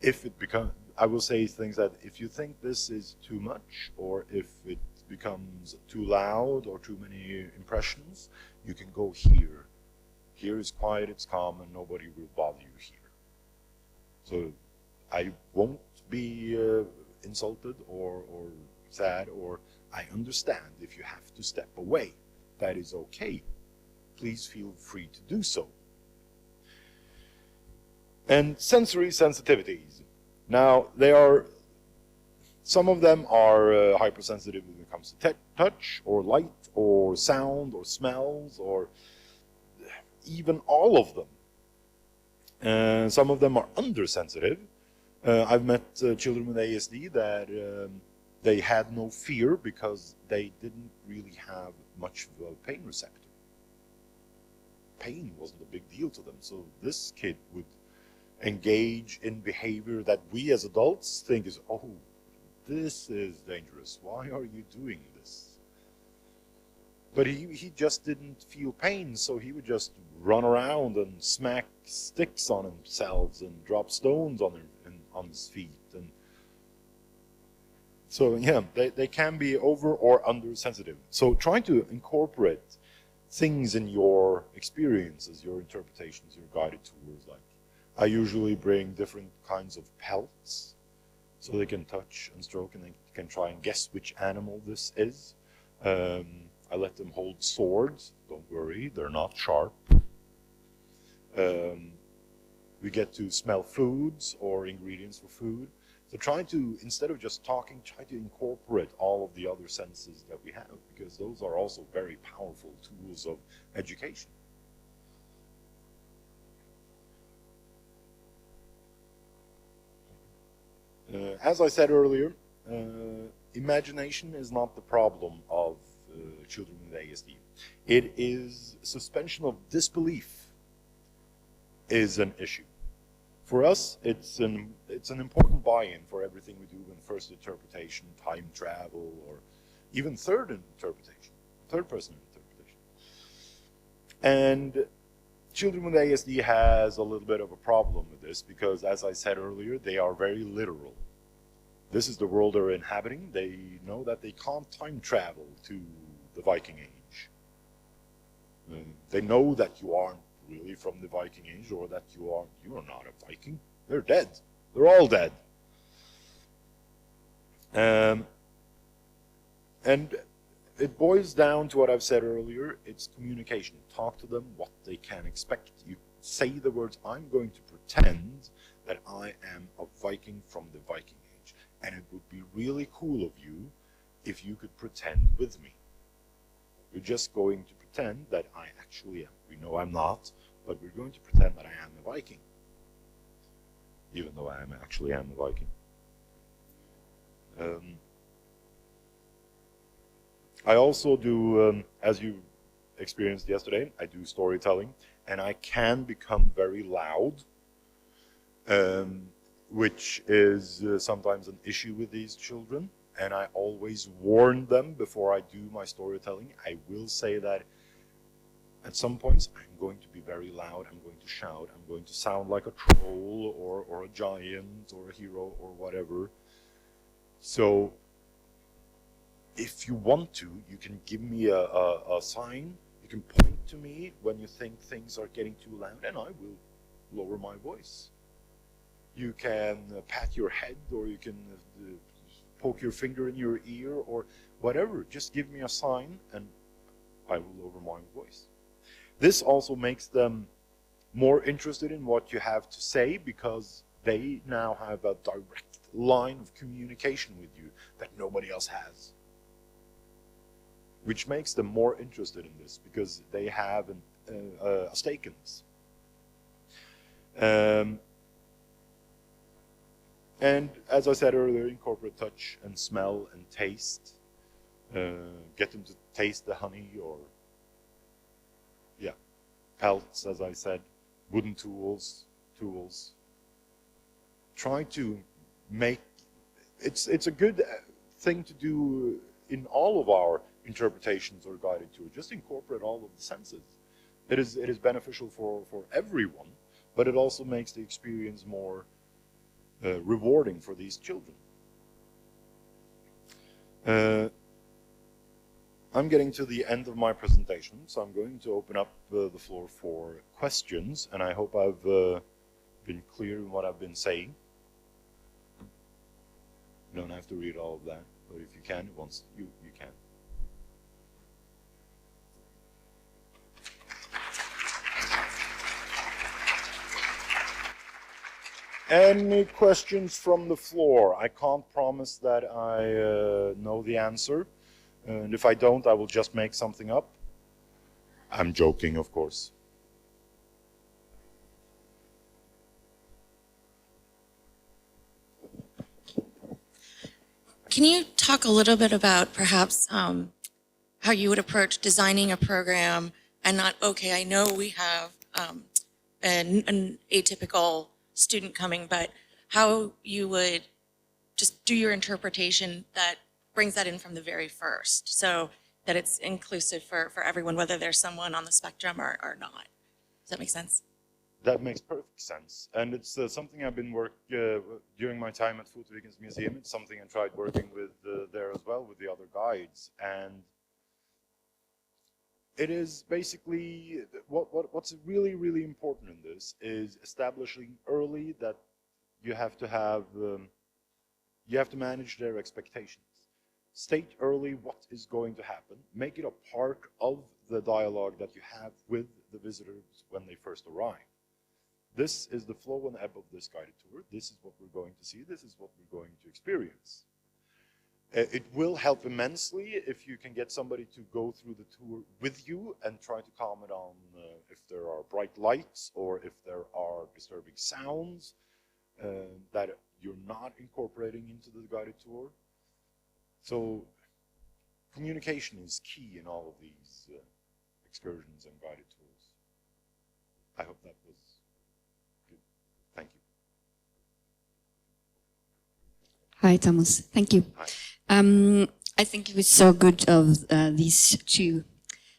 if it becomes, I will say things that if you think this is too much, or if it becomes too loud or too many impressions, you can go here. Here is quiet, it's calm, and nobody will bother you here. So I won't be insulted or sad, or I understand if you have to step away. That is okay. Please feel free to do so. And sensory sensitivities. Now, some of them are hypersensitive when it comes to touch, or light, or sound, or smells, or even all of them. Some of them are undersensitive. I've met children with ASD that they had no fear because they didn't really have much of a pain receptor. Pain wasn't a big deal to them, so this kid would engage in behavior that we as adults think is, oh, this is dangerous. Why are you doing this? But he just didn't feel pain, so he would just run around and smack sticks on himself and drop stones on his feet. And so, yeah, they can be over or under sensitive. So trying to incorporate things in your experiences, your interpretations, your guided tours, like I usually bring different kinds of pelts so they can touch and stroke, and they can try and guess which animal this is. I let them hold swords. Don't worry, they're not sharp. We get to smell foods or ingredients for food. So try to, instead of just talking, try to incorporate all of the other senses that we have, because those are also very powerful tools of education. As I said earlier, imagination is not the problem of children with ASD. It is suspension of disbelief is an issue. For us, it's an important buy-in for everything we do in first interpretation, time travel, or even third interpretation, third-person interpretation. And children with ASD has a little bit of a problem with this because, as I said earlier, they are very literal. This is the world they're inhabiting. They know that they can't time travel to the Viking Age. They know that you aren't really from the Viking Age, or that you are not a Viking. They're dead. They're all dead. And it boils down to what I've said earlier. It's communication. Talk to them what they can expect. You say the words, I'm going to pretend that I am a Viking from the Viking Age. And it would be really cool of you if you could pretend with me. You're just going to pretend that I actually am. We know I'm not, but we're going to pretend that I am a Viking. Even though I actually am a Viking. I also do, as you experienced yesterday, I do storytelling, and I can become very loud, which is sometimes an issue with these children. And I always warn them before I do my storytelling. I will say that at some points I'm going to be very loud, I'm going to shout, I'm going to sound like a troll or a giant or a hero or whatever. So if you want to, you can give me a sign, you can point to me when you think things are getting too loud, and I will lower my voice. You can pat your head, or you can poke your finger in your ear, or whatever. Just give me a sign and I will lower my voice. This also makes them more interested in what you have to say, because they now have a direct line of communication with you that nobody else has. Which makes them more interested in this, because they have a stake in this. And as I said earlier, incorporate touch and smell and taste. Get them to taste the honey, or pelts, as I said, wooden tools. Try to make, it's a good thing to do in all of our interpretations or guided tours. Just incorporate all of the senses. It is beneficial for everyone, but it also makes the experience more rewarding for these children. I'm getting to the end of my presentation, so I'm going to open up the floor for questions, and I hope I've been clear in what I've been saying. You don't have to read all of that, but if you can, you can. Any questions from the floor? I can't promise that I know the answer. And if I don't, I will just make something up. I'm joking, of course. Can you talk a little bit about perhaps how you would approach designing a program and not, okay, I know we have an atypical student coming, but how you would just do your interpretation that brings that in from the very first, so that it's inclusive for everyone, whether there's someone on the spectrum or not. Does that make sense? That makes perfect sense. And it's something I've been during my time at Fotovikens Museum. It's something I tried working with there as well with the other guides. And it is basically, what's really, really important in this is establishing early that you have to have you have to manage their expectations. State early what is going to happen. Make it a part of the dialogue that you have with the visitors when they first arrive. This is the flow and ebb of this guided tour. This is what we're going to see. This is what we're going to experience. It will help immensely if you can get somebody to go through the tour with you and try to comment on if there are bright lights or if there are disturbing sounds that you're not incorporating into the guided tour. So communication is key in all of these excursions and guided tours. I hope that was good. Thank you. Hi, Thomas. Thank you. Hi. I think it was so good of these two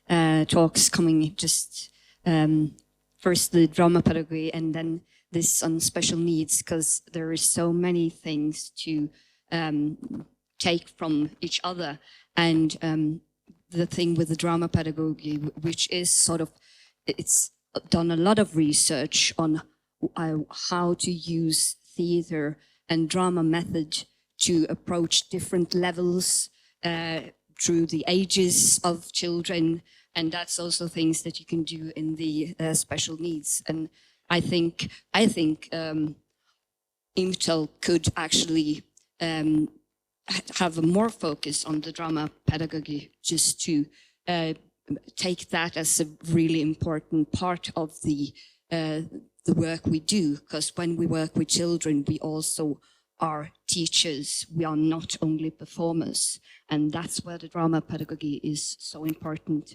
talks coming just first the drama pedagogy and then this on special needs, because there is so many things to take from each other. And the thing with the drama pedagogy, which is sort of, it's done a lot of research on how to use theater and drama method to approach different levels through the ages of children. And that's also things that you can do in the special needs. And I think IMTEL could actually have a more focus on the drama pedagogy, just to take that as a really important part of the work we do. Because when we work with children, we also are teachers. We are not only performers, and that's where the drama pedagogy is so important.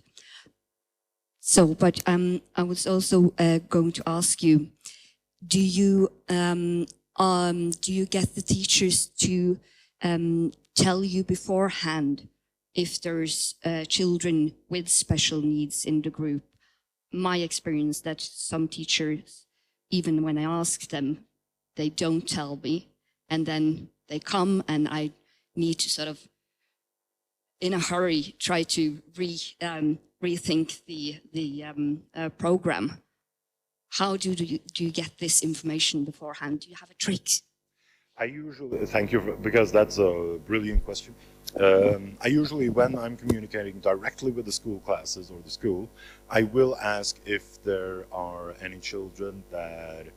So, but I was also going to ask you, do you get the teachers to tell you beforehand if there's children with special needs in the group? My experience that some teachers, even when I ask them, they don't tell me, and then they come and I need to sort of, in a hurry, try to rethink the program. How do you get this information beforehand? Do you have a trick? I usually, thank you, because that's a brilliant question. I usually, when I'm communicating directly with the school classes or the school, I will ask if there are any children that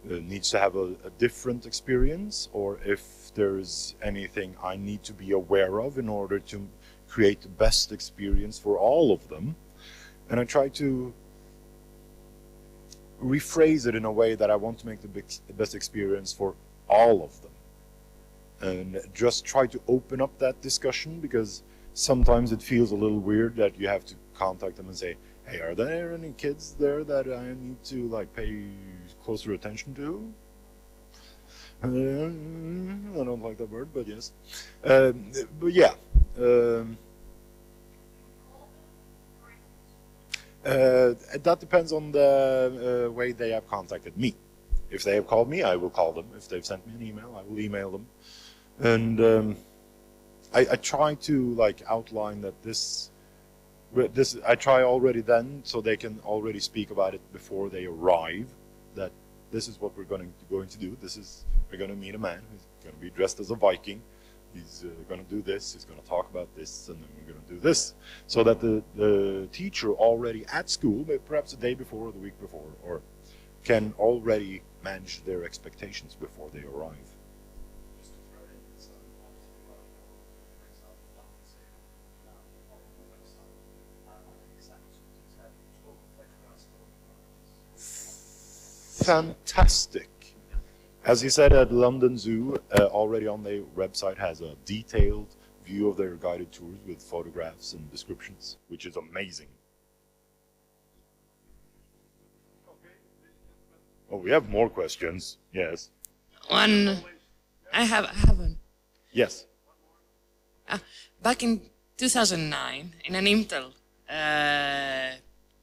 needs to have a different experience, or if there's anything I need to be aware of in order to create the best experience for all of them. And I try to rephrase it in a way that I want to make the best experience for all of them. And just try to open up that discussion, because sometimes it feels a little weird that you have to contact them and say, hey, are there any kids there that I need to like pay closer attention to? I don't like that word, but yes. But yeah. That depends on the way they have contacted me. If they have called me, I will call them. If they've sent me an email, I will email them. And I try to like outline that this I try already then, so they can already speak about it before they arrive, that this is what we're going to do. We're going to meet a man who's going to be dressed as a Viking. He's going to do this, he's going to talk about this, and then we're going to do this. So that the teacher already at school, perhaps the day before or the week before, or can already manage their expectations before they arrive. Fantastic. As he said, at London Zoo, already on their website has a detailed view of their guided tours with photographs and descriptions, which is amazing. Oh, we have more questions. Yes. I have one. Yes. Back in 2009, in an IMTEL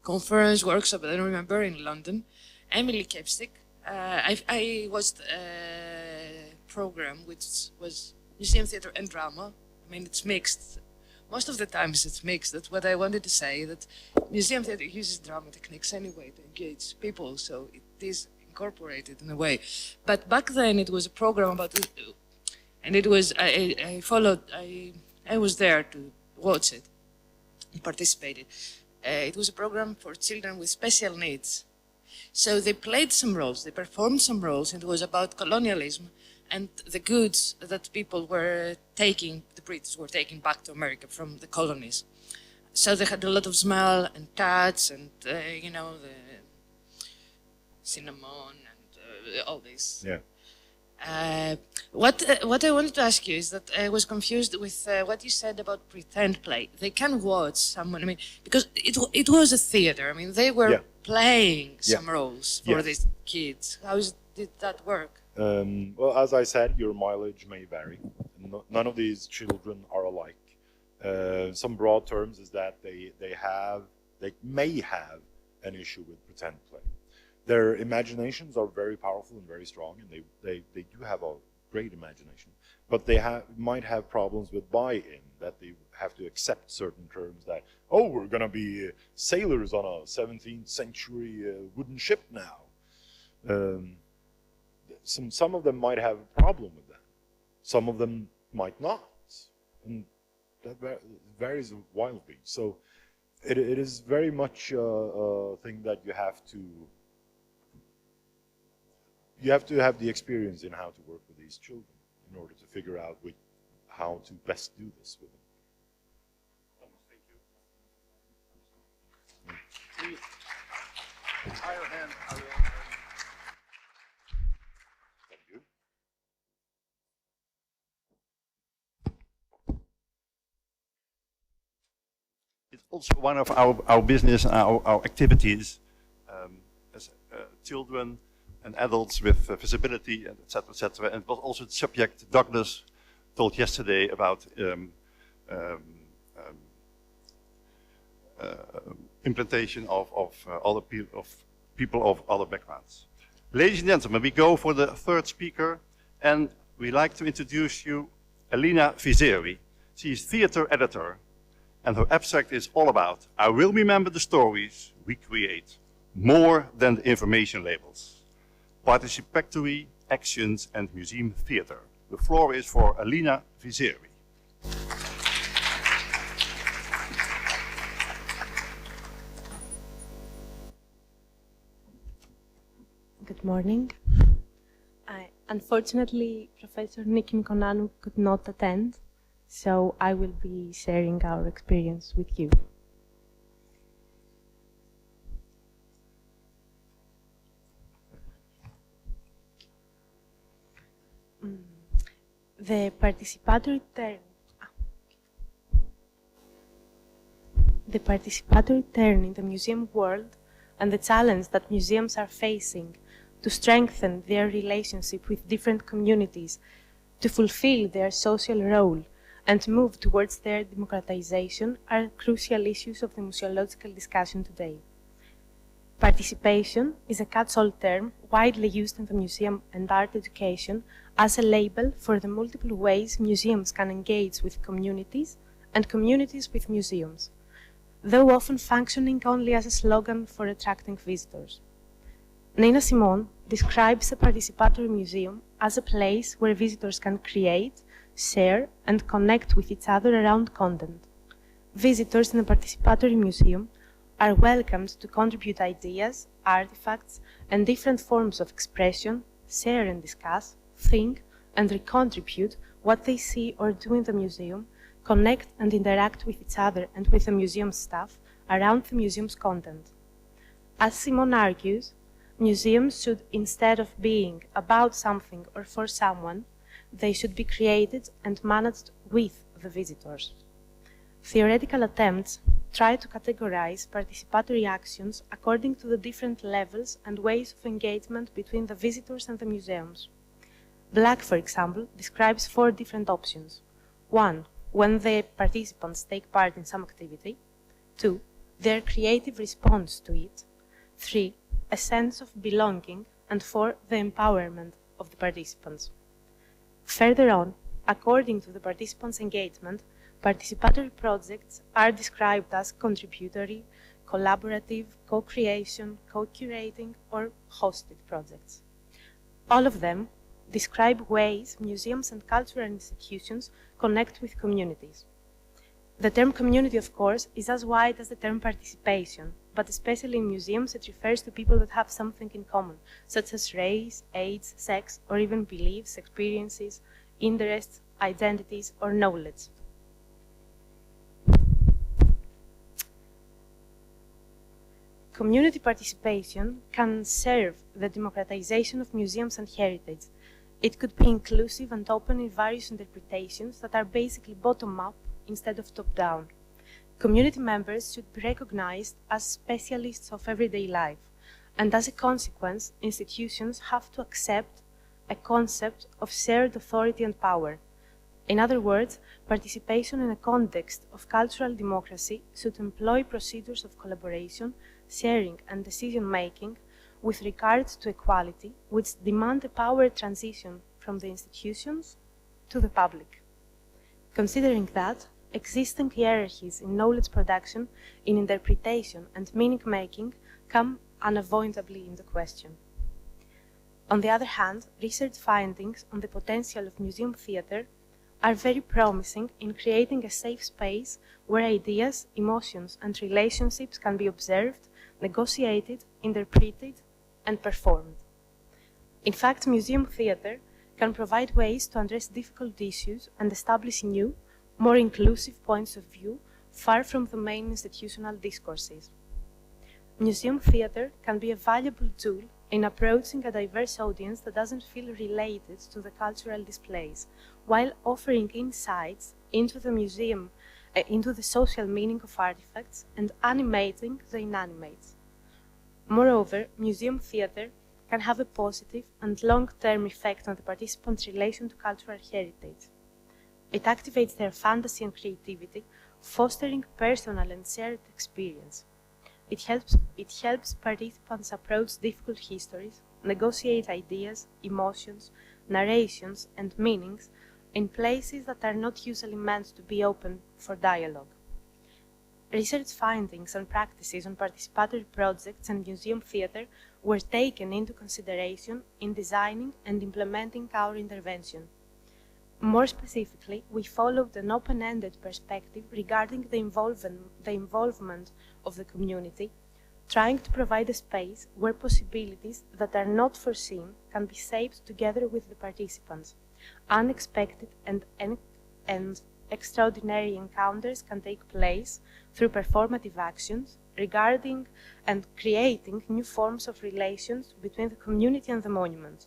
conference, workshop, I don't remember, in London, Emily Kepstick, I watched a program which was museum theatre and drama. I mean, it's mixed. Most of the times it's mixed. That's what I wanted to say, that museum theatre uses drama techniques anyway to engage people, so it is incorporated in a way. But back then it was a program about And it was, I followed, I was there to watch it and participated. It was a program for children with special needs. So they played some roles, they performed some roles, and it was about colonialism and the goods that people were taking, the British were taking back to America from the colonies. So they had a lot of smell and touch and, you know, the cinnamon and all this. Yeah. What I wanted to ask you is that I was confused with what you said about pretend play. They can watch someone, I mean, because it was a theater. I mean, they were playing some roles for these kids. Did that work? Well, as I said, your mileage may vary. None of these children are alike. Some broad terms is that they may have an issue with pretend play. Their imaginations are very powerful and very strong, and they do have a great imagination. But they might have problems with buy-in, that they have to accept certain terms that, oh, we're going to be sailors on a 17th century wooden ship now. Some of them might have a problem with that. Some of them might not. And that varies wildly. So it is very much a thing that you have to have the experience in how to work with these children in order to figure out how to best do this with them. Thank you. Higher hand, Ariel. Thank you. It's also one of our business, our activities as children and adults with visibility, and et cetera, and it was also the subject Douglas told yesterday about implementation of other people of other backgrounds. Ladies and gentlemen, we go for the third speaker, and we like to introduce you Elina Vizeri. She is theater editor, and her abstract is all about I will remember the stories we create, more than the information labels. Participatory actions and museum theater. The floor is for Elina Vizeri. Good morning. Unfortunately, Professor Niki Mikonanou could not attend, so I will be sharing our experience with you. The participatory turn in the museum world and the challenge that museums are facing to strengthen their relationship with different communities, to fulfill their social role, and move towards their democratization are crucial issues of the museological discussion today. Participation is a catch-all term widely used in the museum and art education as a label for the multiple ways museums can engage with communities and communities with museums, though often functioning only as a slogan for attracting visitors. Nina Simone describes a participatory museum as a place where visitors can create, share, and connect with each other around content. Visitors in a participatory museum are welcomed to contribute ideas, artifacts, and different forms of expression, share and discuss, think, and recontribute what they see or do in the museum, connect and interact with each other and with the museum staff around the museum's content. As Simone argues, museums should, instead of being about something or for someone, they should be created and managed with the visitors. Theoretical attempts try to categorize participatory actions according to the different levels and ways of engagement between the visitors and the museums. Black, for example, describes 4 different options. 1. When the participants take part in some activity. 2. Their creative response to it. 3. A sense of belonging. And 4. The empowerment of the participants. Further on, according to the participants' engagement, participatory projects are described as contributory, collaborative, co-creation, co-curating, or hosted projects. All of them describe ways museums and cultural institutions connect with communities. The term community, of course, is as wide as the term participation, but especially in museums it refers to people that have something in common, such as race, age, sex, or even beliefs, experiences, interests, identities, or knowledge. Community participation can serve the democratization of museums and heritage. It could be inclusive and open in various interpretations that are basically bottom-up instead of top-down. Community members should be recognized as specialists of everyday life, and as a consequence, institutions have to accept a concept of shared authority and power. In other words, participation in a context of cultural democracy should employ procedures of collaboration, sharing, and decision-making with regard to equality, which demand a power transition from the institutions to the public. Considering that, existing hierarchies in knowledge production, in interpretation, and meaning-making come unavoidably into question. On the other hand, research findings on the potential of museum theatre are very promising in creating a safe space where ideas, emotions, and relationships can be observed, negotiated, interpreted, and performed. In fact, museum theatre can provide ways to address difficult issues and establish new, more inclusive points of view far from the main institutional discourses. Museum theatre can be a valuable tool in approaching a diverse audience that doesn't feel related to the cultural displays, while offering insights into the museum, into the social meaning of artifacts and animating the inanimates. Moreover, museum theatre can have a positive and long-term effect on the participants' relation to cultural heritage. It activates their fantasy and creativity, fostering personal and shared experience. It helps participants approach difficult histories, negotiate ideas, emotions, narrations, and meanings in places that are not usually meant to be open for dialogue. Research findings and practices on participatory projects and museum theatre were taken into consideration in designing and implementing our intervention. More specifically, we followed an open-ended perspective regarding the involvement of the community, trying to provide a space where possibilities that are not foreseen can be shaped together with the participants. Unexpected and extraordinary encounters can take place through performative actions regarding and creating new forms of relations between the community and the monument.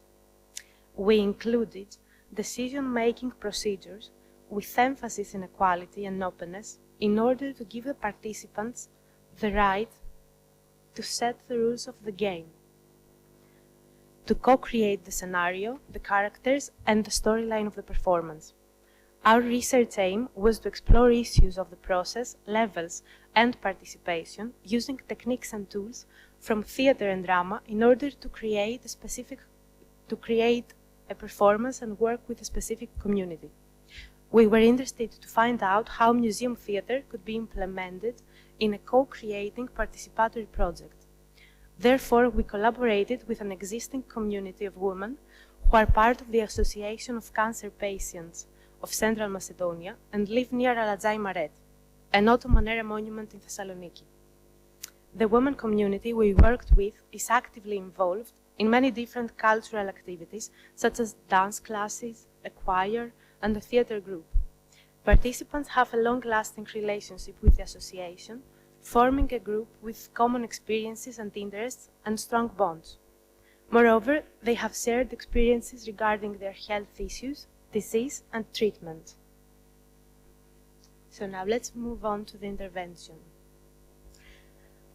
We included decision-making procedures with emphasis in equality and openness in order to give the participants the right to set the rules of the game, to co-create the scenario, the characters, and the storyline of the performance. Our research aim was to explore issues of the process, levels, and participation using techniques and tools from theatre and drama in order to create a performance and work with a specific community. We were interested to find out how museum theatre could be implemented in a co-creating participatory project. Therefore, we collaborated with an existing community of women who are part of the Association of Cancer Patients of Central Macedonia and live near Aladzai Maret, an Ottoman era monument in Thessaloniki. The women community we worked with is actively involved in many different cultural activities, such as dance classes, a choir, and a theatre group. Participants have a long-lasting relationship with the association, forming a group with common experiences and interests and strong bonds. Moreover, they have shared experiences regarding their health issues, disease, and treatment. So now let's move on to the intervention.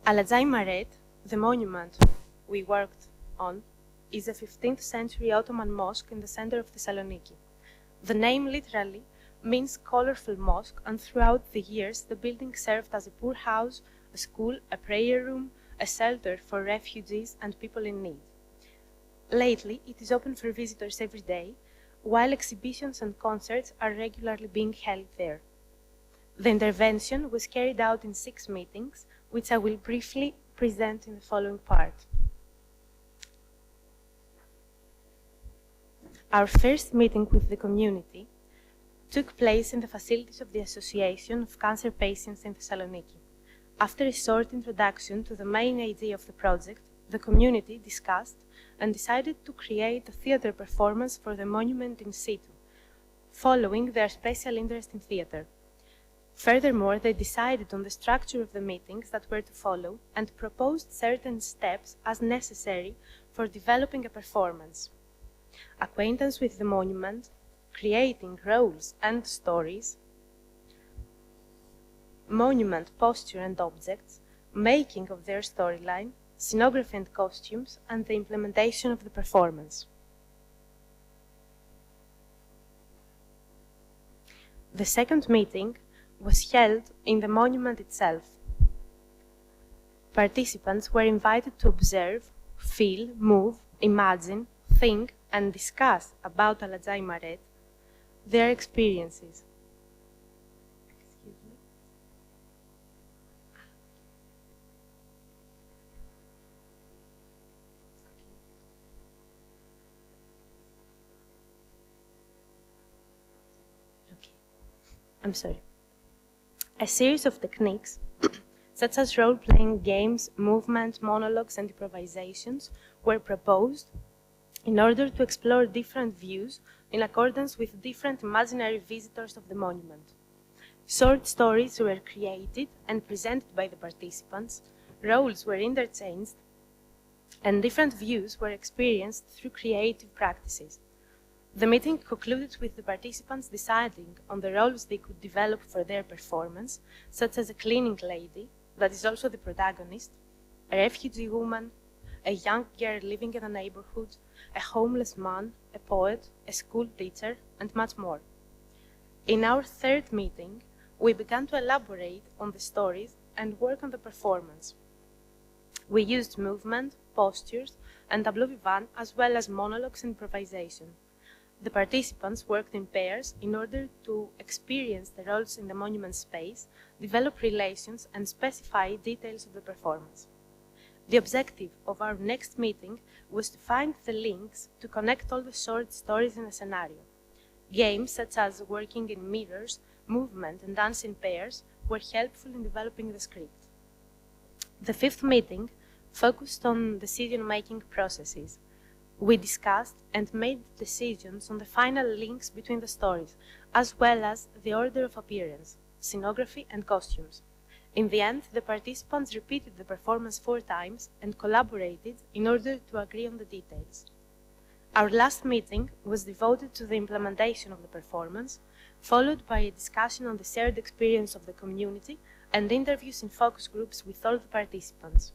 Aladzai Maret, the monument we worked on, is a 15th century Ottoman mosque in the center of Thessaloniki. The name literally means colorful mosque, and throughout the years the building served as a poor house, a school, a prayer room, a shelter for refugees and people in need. Lately, it is open for visitors every day, while exhibitions and concerts are regularly being held there. The intervention was carried out in 6 meetings, which I will briefly present in the following part. Our first meeting with the community took place in the facilities of the Association of Cancer Patients in Thessaloniki. After a short introduction to the main idea of the project, the community discussed and decided to create a theatre performance for the monument in situ, following their special interest in theatre. Furthermore, they decided on the structure of the meetings that were to follow and proposed certain steps as necessary for developing a performance. Acquaintance with the monument, creating roles and stories, monument posture and objects, making of their storyline, scenography and costumes, and the implementation of the performance. The second meeting was held in the monument itself. Participants were invited to observe, feel, move, imagine, think, and discuss about Alazai Maret, their experiences. I'm sorry. A series of techniques, such as role-playing games, movement, monologues, and improvisations, were proposed in order to explore different views in accordance with different imaginary visitors of the monument. Short stories were created and presented by the participants, roles were interchanged, and different views were experienced through creative practices. The meeting concluded with the participants deciding on the roles they could develop for their performance, such as a cleaning lady, that is also the protagonist, a refugee woman, a young girl living in a neighborhood, a homeless man, a poet, a school teacher, and much more. In our third meeting, we began to elaborate on the stories and work on the performance. We used movement, postures, and tableau vivant, as well as monologues and improvisation. The participants worked in pairs in order to experience the roles in the monument space, develop relations, and specify details of the performance. The objective of our next meeting was to find the links to connect all the short stories in a scenario. Games such as working in mirrors, movement, and dance in pairs were helpful in developing the script. The fifth meeting focused on decision-making processes. We discussed and made decisions on the final links between the stories, as well as the order of appearance, scenography, and costumes. In the end, the participants repeated the performance 4 times and collaborated in order to agree on the details. Our last meeting was devoted to the implementation of the performance, followed by a discussion on the shared experience of the community and interviews in focus groups with all the participants.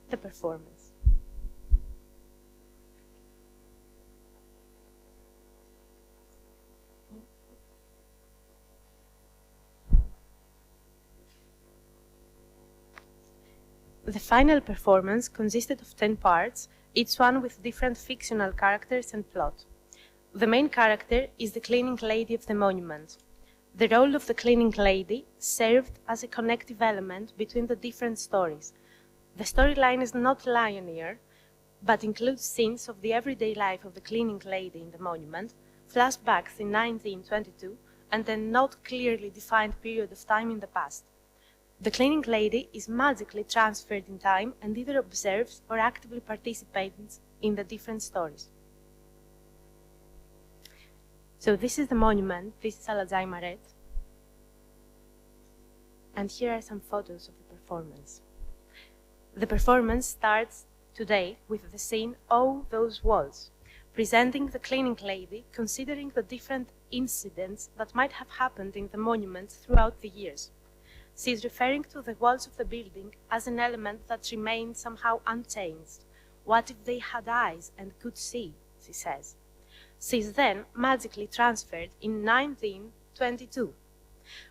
The performance. The final performance consisted of 10 parts, each one with different fictional characters and plot. The main character is the cleaning lady of the monument. The role of the cleaning lady served as a connective element between the different stories. The storyline is not linear, but includes scenes of the everyday life of the cleaning lady in the monument, flashbacks in 1922, and a not clearly defined period of time in the past. The cleaning lady is magically transferred in time and either observes or actively participates in the different stories. So this is the monument, this is Alazai Maret, and here are some photos of the performance. The performance starts today with the scene "Oh, Those Walls," presenting the cleaning lady considering the different incidents that might have happened in the monument throughout the years. She is referring to the walls of the building as an element that remained somehow unchanged. What if they had eyes and could see, she says. She is then magically transferred in 1922,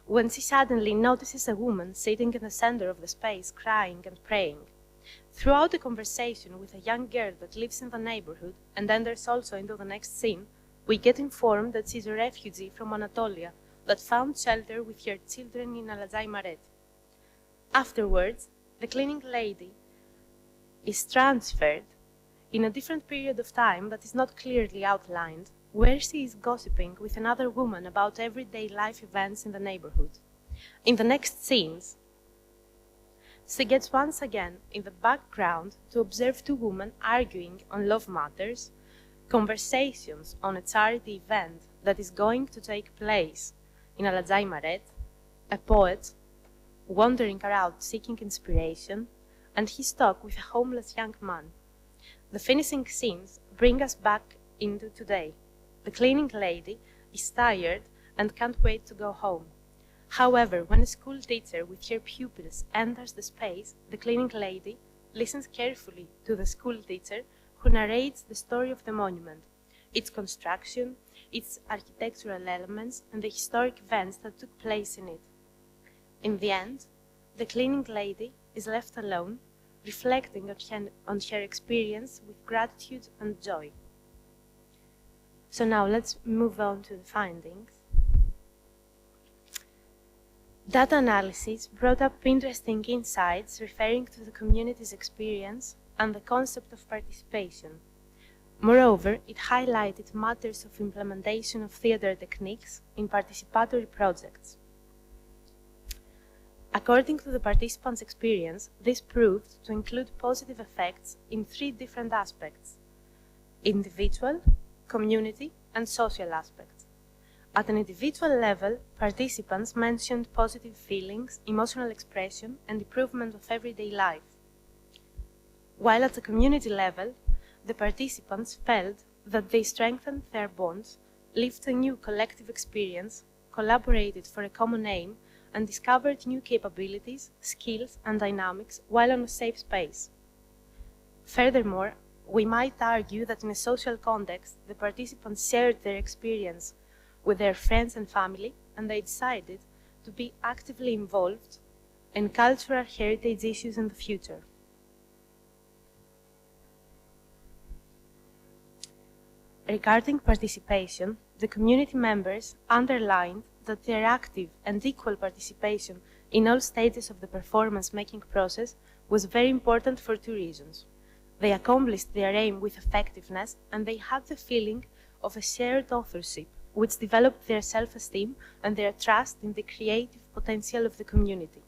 when she suddenly notices a woman sitting in the center of the space crying and praying. Throughout the conversation with a young girl that lives in the neighborhood and enters also into the next scene, we get informed that she's a refugee from Anatolia that found shelter with her children in Alazai Maret. Afterwards, the cleaning lady is transferred in a different period of time that is not clearly outlined, where she is gossiping with another woman about everyday life events in the neighborhood. In the next scenes, she gets once again in the background to observe two women arguing on love matters, conversations on a charity event that is going to take place in Aladzai Maret, a poet wandering around seeking inspiration, and his talk with a homeless young man. The finishing scenes bring us back into today. The cleaning lady is tired and can't wait to go home. However, when a school teacher with her pupils enters the space, the cleaning lady listens carefully to the school teacher who narrates the story of the monument, its construction, its architectural elements, and the historic events that took place in it. In the end, the cleaning lady is left alone, reflecting on her experience with gratitude and joy. So now let's move on to the findings. Data analysis brought up interesting insights referring to the community's experience and the concept of participation. Moreover, it highlighted matters of implementation of theatre techniques in participatory projects. According to the participants' experience, this proved to include positive effects in three different aspects: individual, community, and social aspects. At an individual level, participants mentioned positive feelings, emotional expression, and improvement of everyday life. While at the community level, the participants felt that they strengthened their bonds, lived a new collective experience, collaborated for a common aim, and discovered new capabilities, skills, and dynamics while in a safe space. Furthermore, we might argue that in a social context, the participants shared their experience with their friends and family, and they decided to be actively involved in cultural heritage issues in the future. Regarding participation, the community members underlined that their active and equal participation in all stages of the performance-making process was very important for two reasons. They accomplished their aim with effectiveness, and they had the feeling of a shared authorship, which developed their self-esteem and their trust in the creative potential of the community.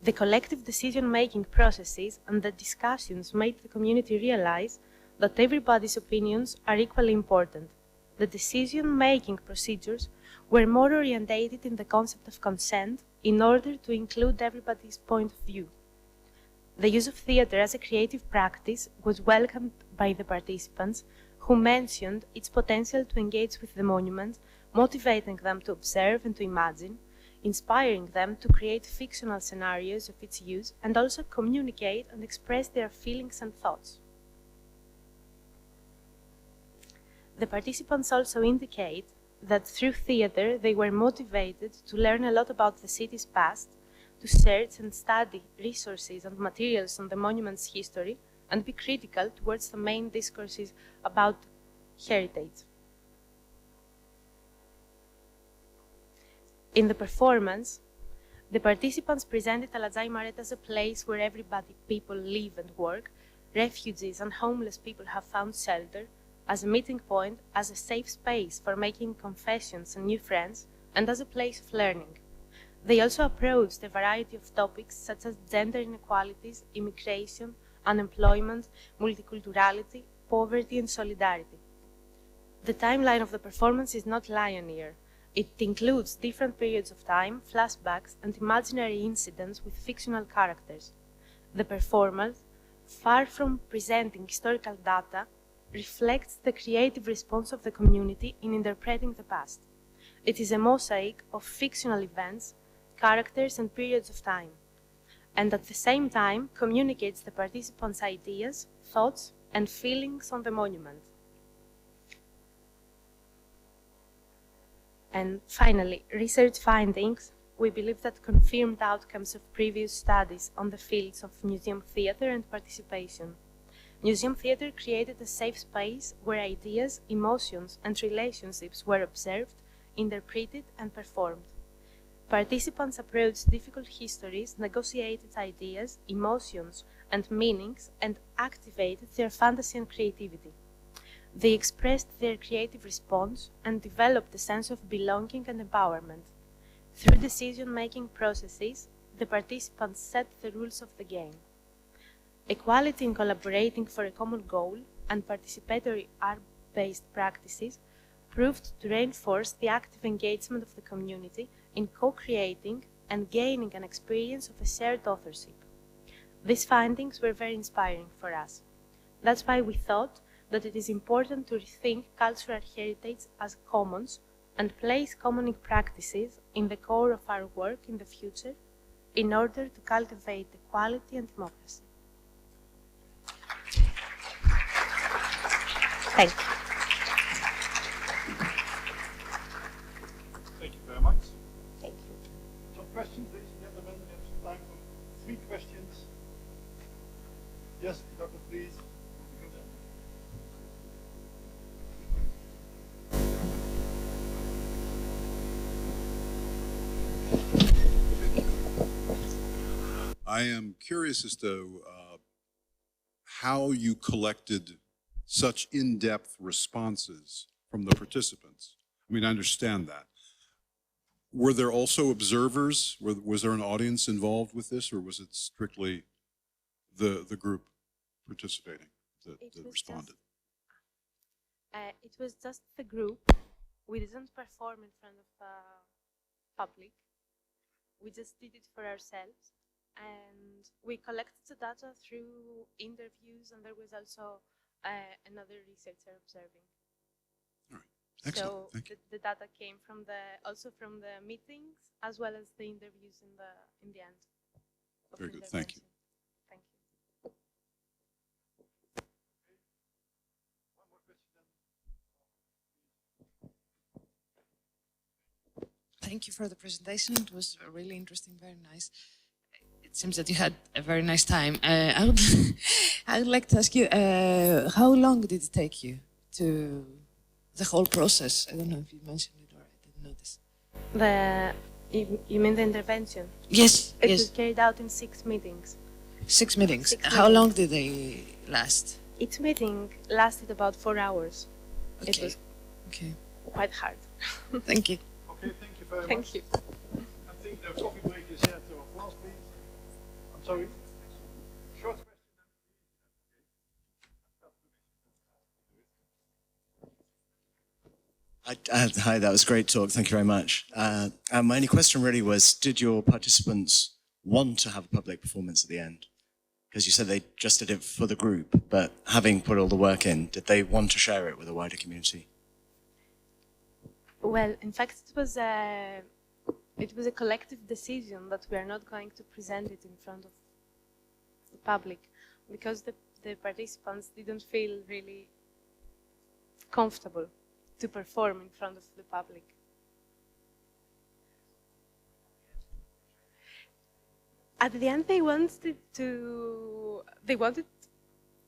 The collective decision-making processes and the discussions made the community realize that everybody's opinions are equally important. The decision-making procedures were more orientated in the concept of consent in order to include everybody's point of view. The use of theatre as a creative practice was welcomed by the participants, who mentioned its potential to engage with the monument, motivating them to observe and to imagine, inspiring them to create fictional scenarios of its use, and also communicate and express their feelings and thoughts. The participants also indicate that through theatre they were motivated to learn a lot about the city's past, to search and study resources and materials on the monument's history, and be critical towards the main discourses about heritage. In the performance, the participants presented Aladzai Maret as a place where people live and work, refugees and homeless people have found shelter, as a meeting point, as a safe space for making confessions and new friends, and as a place of learning. They also approached a variety of topics such as gender inequalities, immigration, unemployment, multiculturality, poverty, and solidarity. The timeline of the performance is not linear. It includes different periods of time, flashbacks, and imaginary incidents with fictional characters. The performance, far from presenting historical data, reflects the creative response of the community in interpreting the past. It is a mosaic of fictional events, characters, and periods of time, and at the same time communicates the participants' ideas, thoughts, and feelings on the monument. And finally, research findings. We believe that confirmed outcomes of previous studies on the fields of museum theatre and participation. Museum theatre created a safe space where ideas, emotions, and relationships were observed, interpreted, and performed. Participants approached difficult histories, negotiated ideas, emotions, and meanings, and activated their fantasy and creativity. They expressed their creative response and developed a sense of belonging and empowerment. Through decision-making processes, the participants set the rules of the game. Equality in collaborating for a common goal and participatory art-based practices proved to reinforce the active engagement of the community in co-creating and gaining an experience of a shared authorship. These findings were very inspiring for us. That's why we thought that it is important to rethink cultural heritage as commons and place common practices in the core of our work in the future in order to cultivate equality and democracy. Thank you. Thank you very much. Thank you. Some questions, ladies and gentlemen. We have some time for 3 questions. Yes, Doctor, please. I am curious as to how you collected such in-depth responses from the participants. I mean, I understand that. Were there also observers? Was there an audience involved with this, or was it strictly the group participating that responded? It was just the group. We didn't perform in front of the public. We just did it for ourselves. And we collected the data through interviews, and there was also another researcher observing. All right, excellent. So Thank you. the data came from also from the meetings as well as the interviews in the end. Very good. Thank you. Thank you. One more question then. Thank you for the presentation. It was really interesting, very nice. It seems that you had a very nice time. I would like to ask you, how long did it take you to the whole process? I don't know if you mentioned it or I didn't notice. You mean the intervention? Yes, It yes. was carried out in 6 meetings. 6 meetings. 6 How meetings. long did they last? Each meeting lasted about 4 hours. Okay. It was Okay. quite hard. Thank you. Okay, thank you very much. Thank you. I think the coffee break is here to applause, please. I'm sorry. Short question. Hi, that was a great talk. Thank you very much. My only question really was, did your participants want to have a public performance at the end? Because you said they just did it for the group, but having put all the work in, did they want to share it with a wider community? Well, in fact, it was a collective decision that we are not going to present it in front of the public because the participants didn't feel really comfortable to perform in front of the public. At the end, they wanted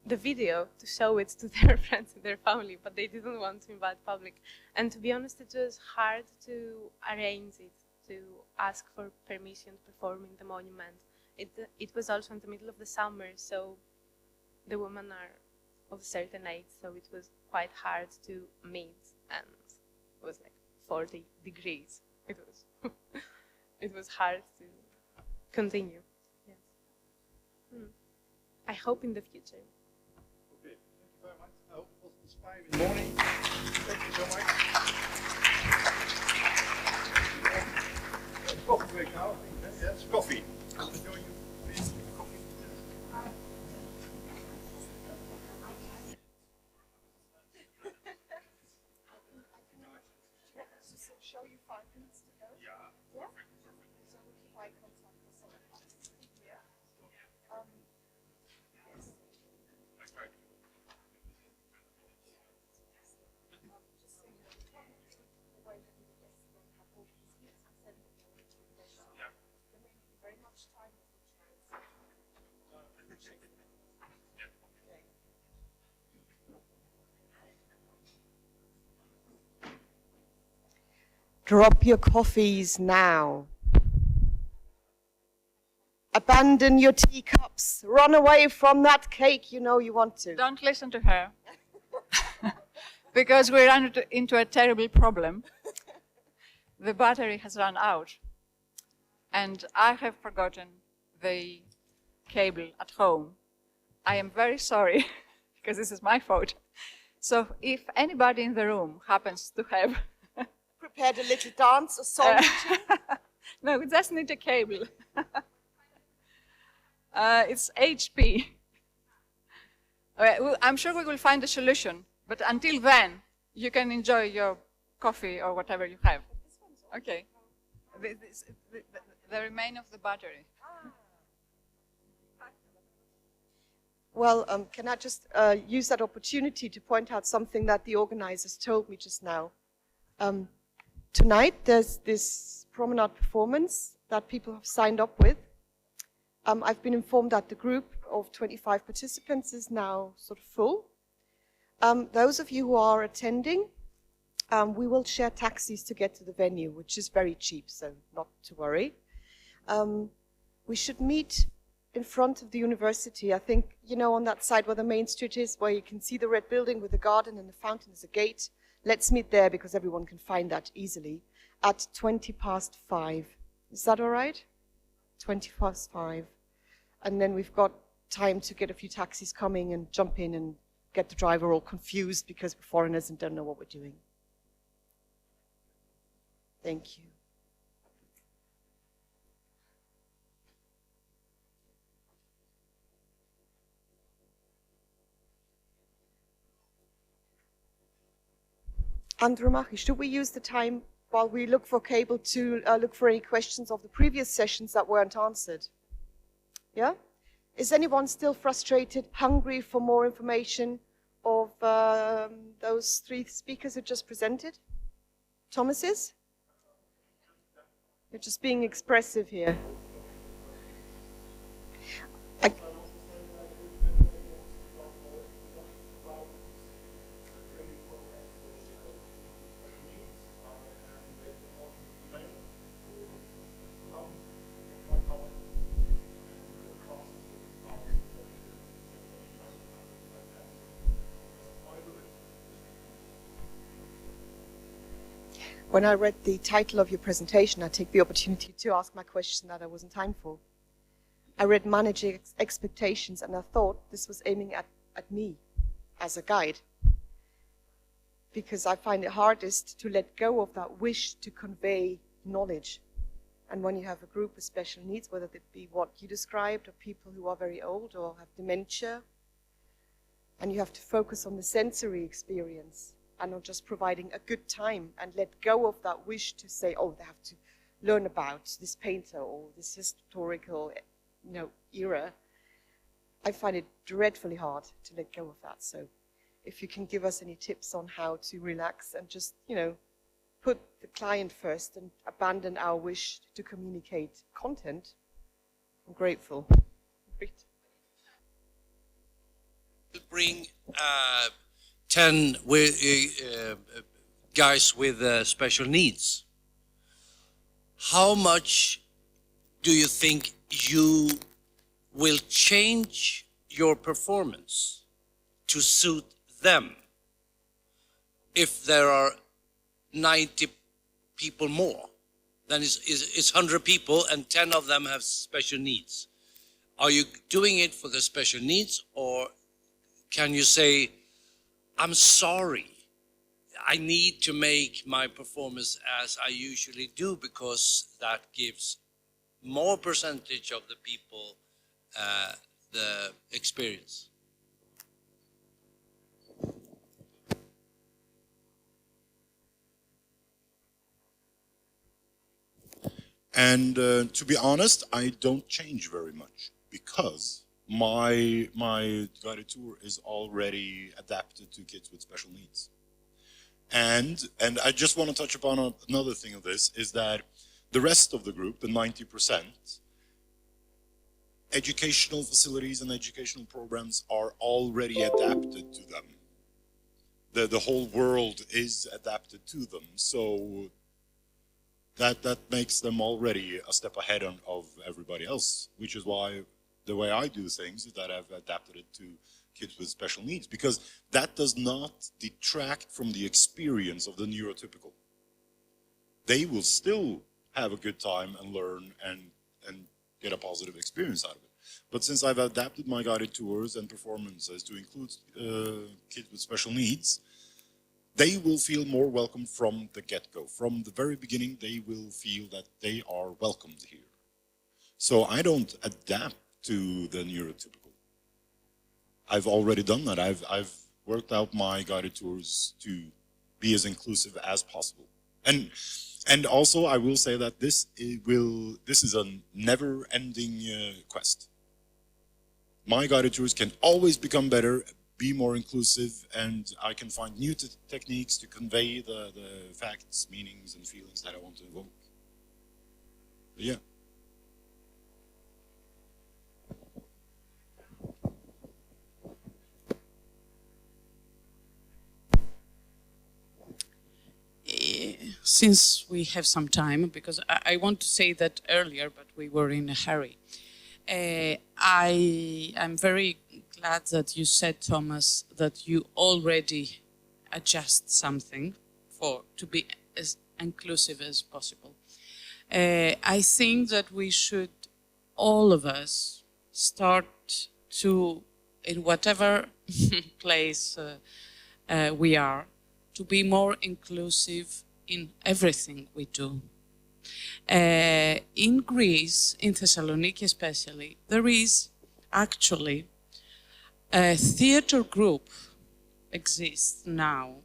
the video to show it to their friends and their family, but they didn't want to invite public. And to be honest, it was hard to arrange it, to ask for permission to perform in the monument. It was also in the middle of the summer, so the women are of a certain age, so it was quite hard to meet, and it was like 40 degrees. It was it was hard to continue. Yes. I hope in the future. Okay, thank you very much. I hope it was inspiring morning. Thank you so much. Coffee break now, I think. Yes, coffee. I'll join you, please. Coffee. Yes. Show you 5 minutes to go? Yeah. Perfect. So we keep eye contact for some of us. Yeah. Yes. Just so you know, the way that you guys don't have all these minutes, I said there may be very much time with each other. Drop your coffees now. Abandon your teacups. Run away from that cake you know you want to. Don't listen to her. Because we ran into a terrible problem. The battery has run out. And I have forgotten the cable at home. I am very sorry, because this is my fault. So if anybody in the room happens to have... Prepared a little dance or song? No, we just need a cable. It's HP. I'm sure we will find a solution, but until then, you can enjoy your coffee or whatever you have. Okay. The remain of the battery. Well, can I just use that opportunity to point out something that the organizers told me just now? Tonight, there's this promenade performance that people have signed up with. I've been informed that the group of 25 participants is now sort of full. Those of you who are attending, we will share taxis to get to the venue, which is very cheap, so not to worry. We should meet in front of the university. I think, you know, on that side where the main street is, where you can see the red building with the garden and the fountain is a gate. Let's meet there because everyone can find that easily at 5:20. Is that all right? 5:20. And then we've got time to get a few taxis coming and jump in and get the driver all confused because we're foreigners and don't know what we're doing. Thank you. Andromachi, should we use the time while we look for cable to look for any questions of the previous sessions that weren't answered? Yeah? Is anyone still frustrated, hungry for more information of those three speakers who just presented? Thomas is? You're just being expressive here. When I read the title of your presentation, I take the opportunity to ask my question that I wasn't time for. I read Managing Expectations, and I thought this was aiming at me as a guide, because I find it hardest to let go of that wish to convey knowledge. And when you have a group with special needs, whether it be what you described, or people who are very old or have dementia, and you have to focus on the sensory experience, and not just providing a good time, and let go of that wish to say, oh, they have to learn about this painter or this historical, era. I find it dreadfully hard to let go of that. So if you can give us any tips on how to relax and just, put the client first and abandon our wish to communicate content, I'm grateful. Great. Bring 10 guys with special needs. How much do you think you will change your performance to suit them if there are 90 people more? Then it's 100 people and 10 of them have special needs. Are you doing it for the special needs, or can you say, I'm sorry, I need to make my performance as I usually do because that gives more percentage of the people the experience? And to be honest, I don't change very much because my guided tour is already adapted to kids with special needs. And I just want to touch upon another thing of this, is that the rest of the group, the 90%, educational facilities and educational programs are already adapted to them. The whole world is adapted to them. So that makes them already a step ahead of everybody everybody else, which is why the way I do things is that I've adapted it to kids with special needs, because that does not detract from the experience of the neurotypical. They will still have a good time and learn and get a positive experience out of it. But since I've adapted my guided tours and performances to include kids with special needs, they will feel more welcome from the get-go. From the very beginning, they will feel that they are welcomed here. So I don't adapt to the neurotypical. I've already done that. I've worked out my guided tours to be as inclusive as possible. And also, I will say that this is a never-ending quest. My guided tours can always become better, be more inclusive, and I can find new techniques to convey the facts, meanings, and feelings that I want to evoke. But yeah. Since we have some time, because I want to say that earlier, but we were in a hurry. I'm very glad that you said, Thomas, that you already adjust something to be as inclusive as possible. I think that we should, all of us, start to, in whatever place we are, to be more inclusive in everything we do. In Greece, in Thessaloniki especially, there is actually a theater group exists now.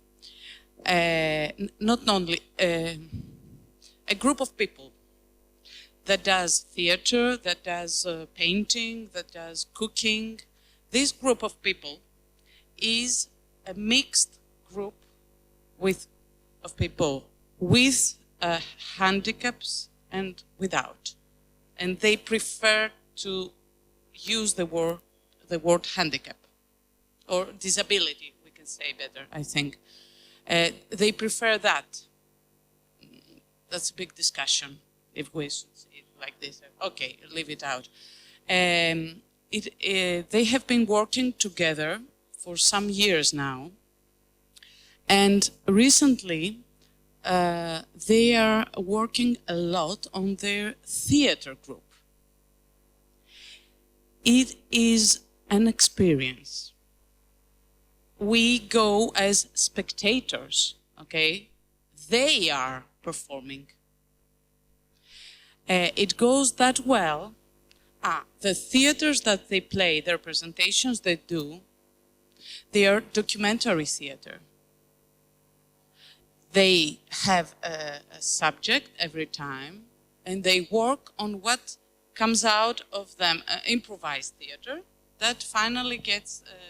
Not only a group of people that does theater, that does painting, that does cooking. This group of people is a mixed group of people with handicaps and without. And they prefer to use the word handicap, or disability, we can say better, I think. They prefer that. That's a big discussion, if we should see it like this. Okay, leave it out. They have been working together for some years now. And recently, they are working a lot on their theater group. It is an experience. We go as spectators, okay? They are performing. It goes that well. The theaters that they play, their presentations they do, they are documentary theater. They have a subject every time, and they work on what comes out of them, improvised theater, that finally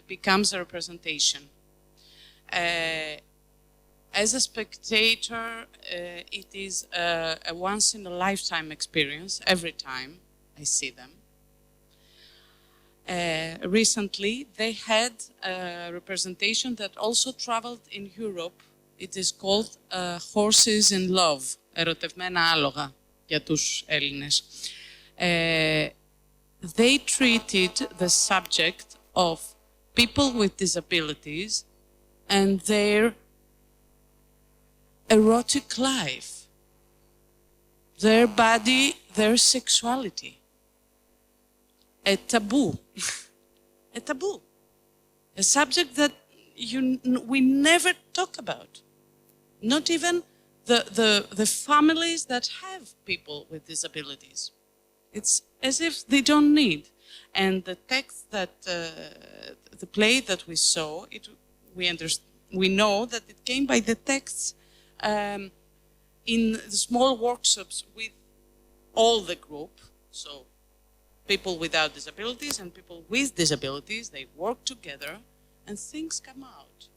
becomes a representation. As a spectator, it is a once-in-a-lifetime experience every time I see them. Recently, they had a representation that also traveled in Europe. It is called Horses in Love, ερωτευμένα άλογα για τους Έλληνες. They treated the subject of people with disabilities and their erotic life, their body, their sexuality. A taboo, a taboo, a subject that we never talk about. Not even the families that have people with disabilities. It's as if they don't need. And the text that, the play that we saw, we know that it came by the texts in the small workshops with all the group. So people without disabilities and people with disabilities, they work together and things come out.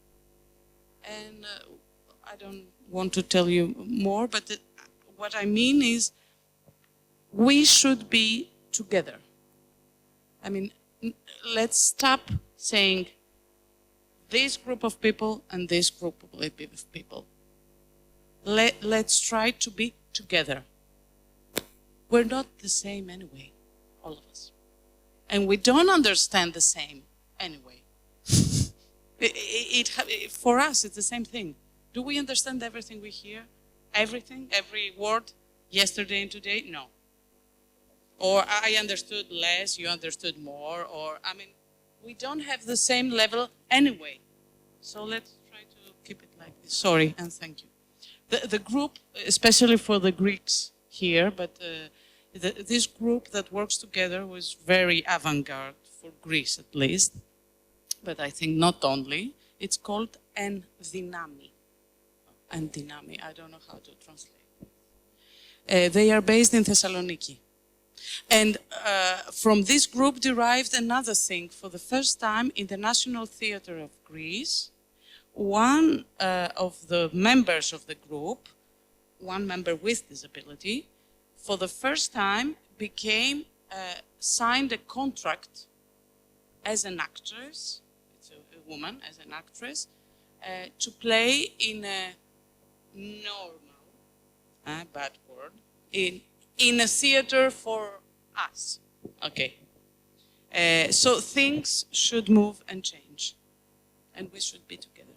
And I don't want to tell you more, but what I mean is we should be together. I mean, let's stop saying this group of people and this group of people. Let's try to be together. We're not the same anyway. all of us. And we don't understand the same anyway. For us, it's the same thing. Do we understand everything we hear? Everything? Every word? Yesterday and today? No. Or I understood less, you understood more, or, I mean, we don't have the same level anyway. So let's try to keep it like this. Sorry, and thank you. The group, especially for the Greeks here, but this group that works together was very avant-garde, for Greece at least, but I think not only. It's called Endynami. Endynami, I don't know how to translate. They are based in Thessaloniki. And from this group derived another thing. For the first time in the National Theatre of Greece, one of the members of the group, one member with disability, for the first time signed a contract as an actress, it's a woman, as an actress, to play in a normal, bad word, in a theater for us. Okay. So things should move and change, and we should be together.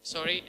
Sorry.